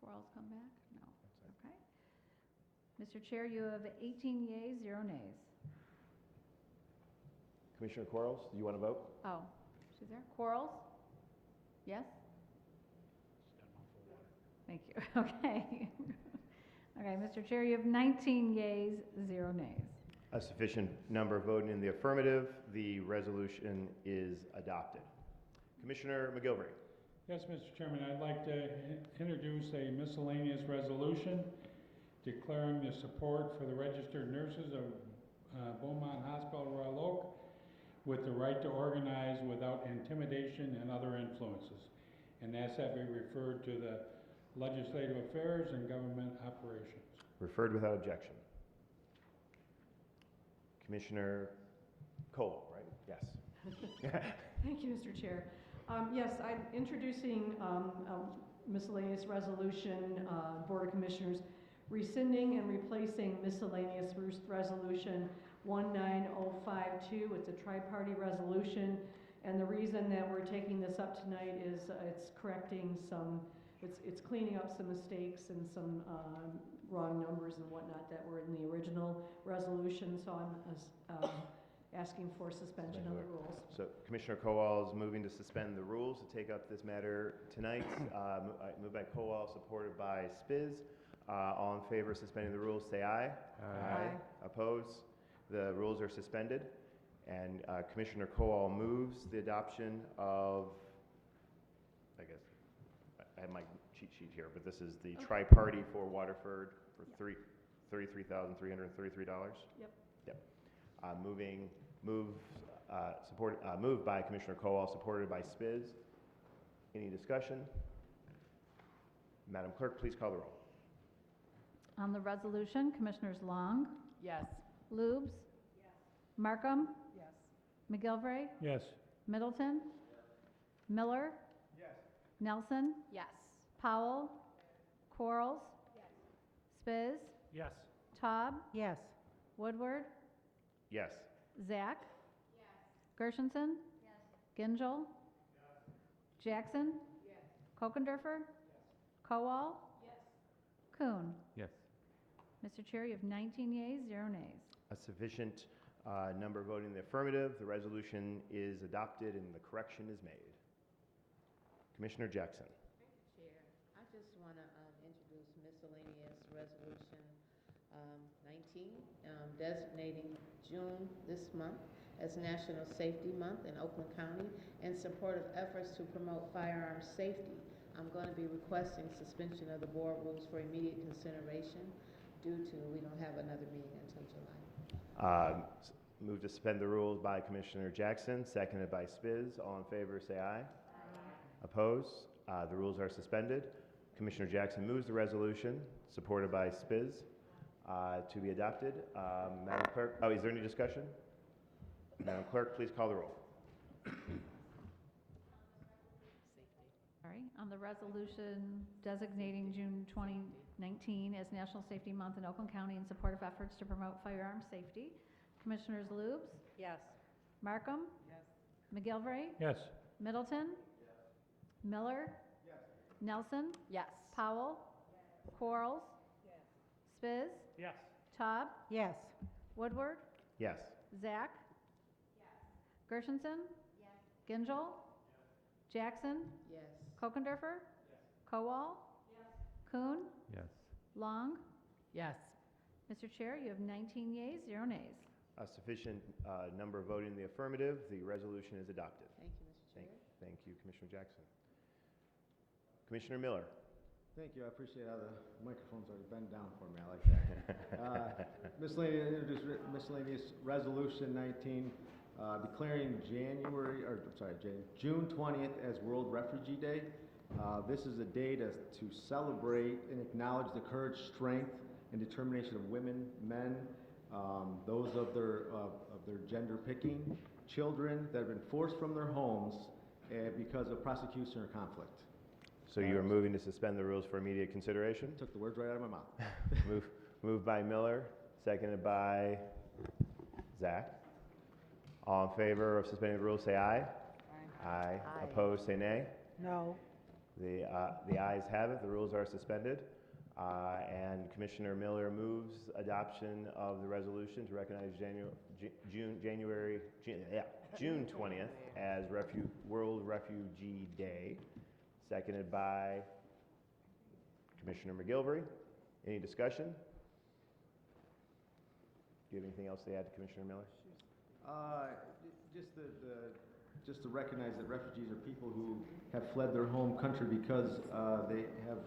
Quarles come back? No. Okay. Mr. Chair, you have 18 yeas, 0 nays. Commissioner Quarles, do you want to vote? Oh, she's there. Quarles? Yes? Thank you. Okay. Okay, Mr. Chair, you have 19 yeas, 0 nays. A sufficient number voting in the affirmative, the resolution is adopted. Commissioner McGilvray. Yes, Mr. Chairman, I'd like to introduce a miscellaneous resolution declaring the support for the registered nurses of Beaumont Hospital, Royal Oak, with the right to organize without intimidation and other influences. And ask that be referred to the Legislative Affairs and Government Operations. Referred without objection. Commissioner Cole, right? Yes. Thank you, Mr. Chair. Yes, I'm introducing a miscellaneous resolution, Board of Commissioners, rescinding and replacing miscellaneous resolution 19052. It's a tri-party resolution, And the reason that we're taking this up tonight is it's correcting some, it's cleaning up some mistakes and some wrong numbers and whatnot that were in the original resolution. So I'm asking for suspension of the rules. So Commissioner Kowal is moving to suspend the rules to take up this matter tonight. Moved by Kowal, supported by Spiz. All in favor of suspending the rules, say aye. Aye. Opposed? The rules are suspended. And Commissioner Kowal moves the adoption of, I guess, I have my cheat sheet here, but this is the tri-party for Waterford for $33,333. Yep. Yep. Moved by Commissioner Kowal, supported by Spiz. Any discussion? Madam Clerk, please call the roll. On the resolution, Commissioners Long, Yes. Lubes, Markham, Yes. McGilvray, Yes. Middleton, Miller, Nelson, Yes. Powell, Quarles, Spiz, Yes. Taub, Yes. Woodward, Yes. Zach, Gershenson, Gingell, Jackson, Kokendorfer, Kowal, Kuhn. Yes. Mr. Chair, you have 19 yeas, 0 nays. A sufficient number voting in the affirmative. The resolution is adopted and the correction is made. Commissioner Jackson. Chair, I just want to introduce miscellaneous resolution 19, designating June this month as National Safety Month in Oakland County in support of efforts to promote firearm safety. I'm going to be requesting suspension of the board rules for immediate consideration due to we don't have another meeting until July. Move to suspend the rules by Commissioner Jackson, seconded by Spiz. All in favor, say aye. Opposed? The rules are suspended. Commissioner Jackson moves the resolution, supported by Spiz, to be adopted. Madam Clerk, is there any discussion? Madam Clerk, please call the roll. Sorry. On the resolution designating June 2019 as National Safety Month in Oakland County in support of efforts to promote firearm safety, Commissioners Lubes, Yes. Markham, McGilvray, Yes. Middleton, Miller, Nelson, Yes. Powell, Quarles, Spiz, Yes. Taub, Yes. Woodward, Yes. Zach, Gershenson, Gingell, Jackson, Yes. Kokendorfer, Kowal, Kuhn, Yes. Long. Yes. Mr. Chair, you have 19 yeas, 0 nays. A sufficient number voting in the affirmative. The resolution is adopted. Thank you, Mr. Chair. Thank you, Commissioner Jackson. Commissioner Miller. Thank you. I appreciate how the microphone's already bent down for me. I like that. Miscellaneous resolution 19, declaring June 20th as World Refugee Day. This is a day to celebrate and acknowledge the courage, strength, and determination of women, men, those of their gender picking, children that have been forced from their homes because of prosecution or conflict. So you are moving to suspend the rules for immediate consideration? Took the words right out of my mouth. Moved by Miller, seconded by Zach. All in favor of suspending the rules, say aye. Aye. Opposed, say nay. No. The ayes have it. The rules are suspended. And Commissioner Miller moves adoption of the resolution to recognize June 20th as World Refugee Day, seconded by Commissioner McGilvray. Any discussion? Do you have anything else to add to Commissioner Miller? Just to recognize that refugees are people who have fled their home country because they have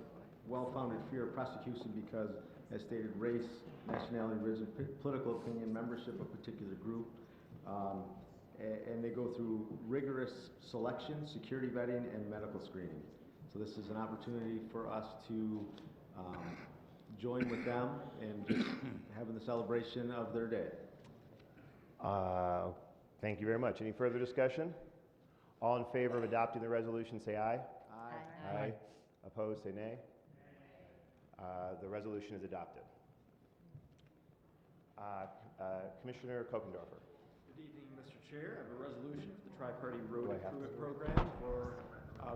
well-founded fear of prosecution because, as stated, race, nationality, religion, political opinion, membership of a particular group, and they go through rigorous selection, security vetting, and medical screening. So this is an opportunity for us to join with them and just having the celebration of their day. Thank you very much. Any further discussion? All in favor of adopting the resolution, say aye. Aye. Aye. Opposed, say nay. The resolution is adopted. Commissioner Kokendorfer. Good evening, Mr. Chair, I have a resolution for the Tri-Party Road Do I have to Improvement do it? Program for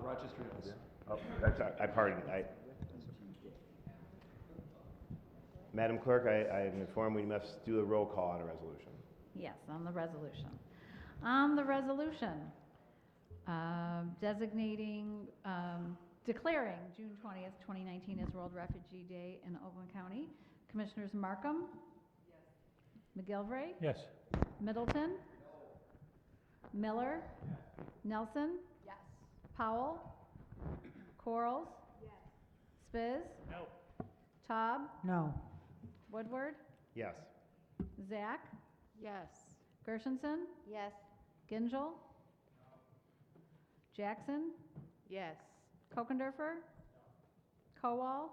Rochester Hills. Oh, that's, I pardon, Madam Clerk, I am informed we must do a roll call on a resolution. Yes, on the resolution. On the resolution, designating, declaring June 20th, 2019 as World Refugee Day in Oakland County. Commissioners Markham? Yes. McGilvray? Yes. Middleton? Miller? Nelson? Yes. Powell? Quarles? Yes. Spiz? No. Taub? No. Woodward? Yes. Zach? Yes. Gershenson? Yes. Gingell? Jackson? Yes. Kokendorfer? Kowal?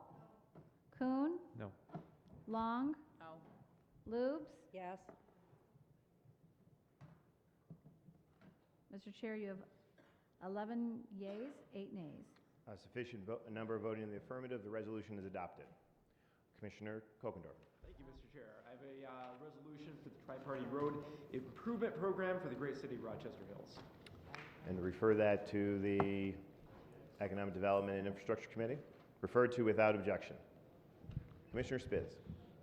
Kuhn? No. Long? No. Lubes? Yes. Mr. Chair, you have 11 yeas, 8 nays. A sufficient number voting in the affirmative, the resolution is adopted. Commissioner Kokendorfer. Thank you, Mr. Chair. I have a resolution for the Tri-Party Road Improvement Program for the great city of Rochester Hills. And refer that to the Economic Development and Infrastructure Committee. Referred to without objection. Commissioner Spiz.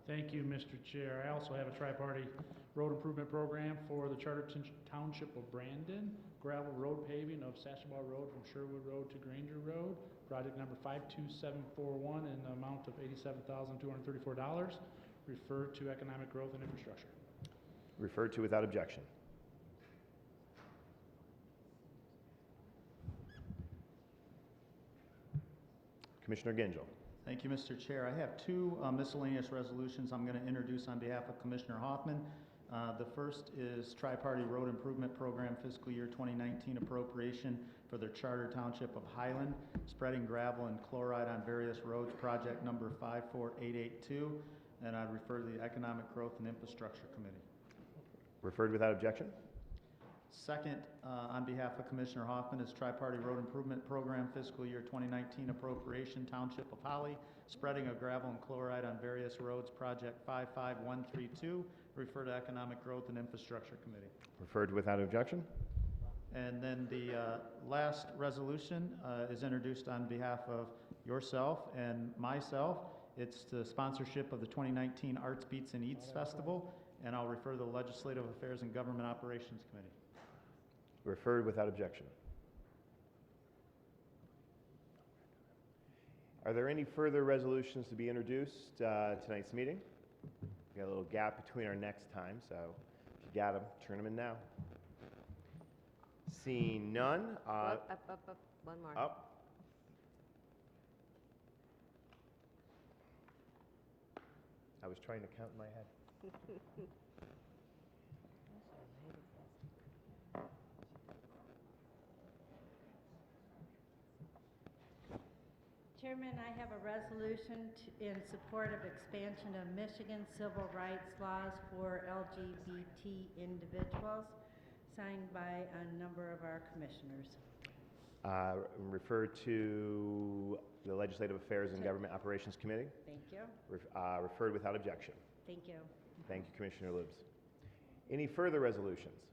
Thank you, Mr. Chair. I also have a tri-party road improvement program for the Charter Township of Brandon, gravel road paving of Sashabaw Road from Sherwood Road to Granger Road, project number 52741 in the amount of $87,234, referred to Economic Growth and Infrastructure. Referred to without objection. Commissioner Gingell. Thank you, Mr. Chair. I have two miscellaneous resolutions I'm going to introduce on behalf of Commissioner Hoffman. The first is Tri-Party Road Improvement Program Fiscal Year 2019 appropriation for the Charter Township of Highland, spreading gravel and chloride on various roads, project number 54882, and I refer to the Economic Growth and Infrastructure Committee. Referred without objection. Second, on behalf of Commissioner Hoffman, is Tri-Party Road Improvement Program Fiscal Year 2019 appropriation, Township of Holly, spreading of gravel and chloride on various roads, project 55132, refer to Economic Growth and Infrastructure Committee. Referred without objection. And then the last resolution is introduced on behalf of yourself and myself. It's the sponsorship of the 2019 Arts Beats and Eats Festival, and I'll refer to the Legislative Affairs and Government Operations Committee. Referred without objection. Are there any further resolutions to be introduced tonight's meeting? We got a little gap between our next time, so if you got them, turn them in now. Seeing none. Up. One more. Up. I was trying to count in my head. Chairman, I have a resolution in support of expansion of Michigan civil rights laws for LGBT individuals, signed by a number of our commissioners. Refer to the Legislative Affairs and Government Operations Committee. Thank you. Referred without objection. Thank you. Thank you, Commissioner Lubes. Any further resolutions?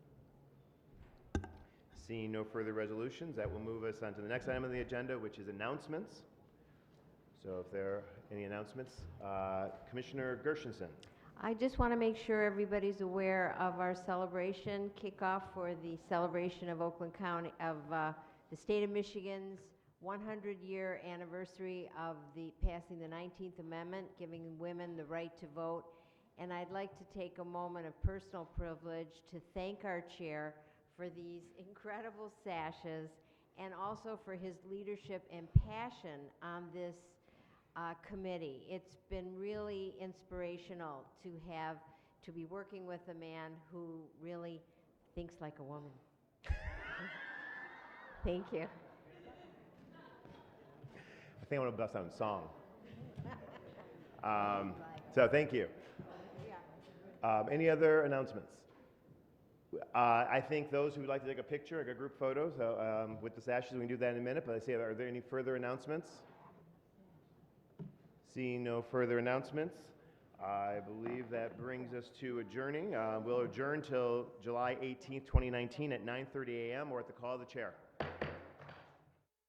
Seeing no further resolutions, that will move us on to the next item on the agenda, which is announcements. So if there are any announcements, Commissioner Gershenson. I just want to make sure everybody's aware of our celebration kickoff for the celebration of Oakland County, of the state of Michigan's 100-year anniversary of the passing the 19th Amendment, giving women the right to vote. And I'd like to take a moment of personal privilege to thank our chair for these incredible sashes and also for his leadership and passion on this committee. It's been really inspirational to be working with a man who really thinks like a woman. Thank you. I think I want to bust out in song. So thank you. Any other announcements? I think those who would like to take a picture, like a group photo, so with the sashes, we can do that in a minute. But I say, are there any further announcements? Seeing no further announcements, I believe that brings us to adjourning. We'll adjourn till July 18th, 2019 at 9:30 a.m. or at the call of the chair.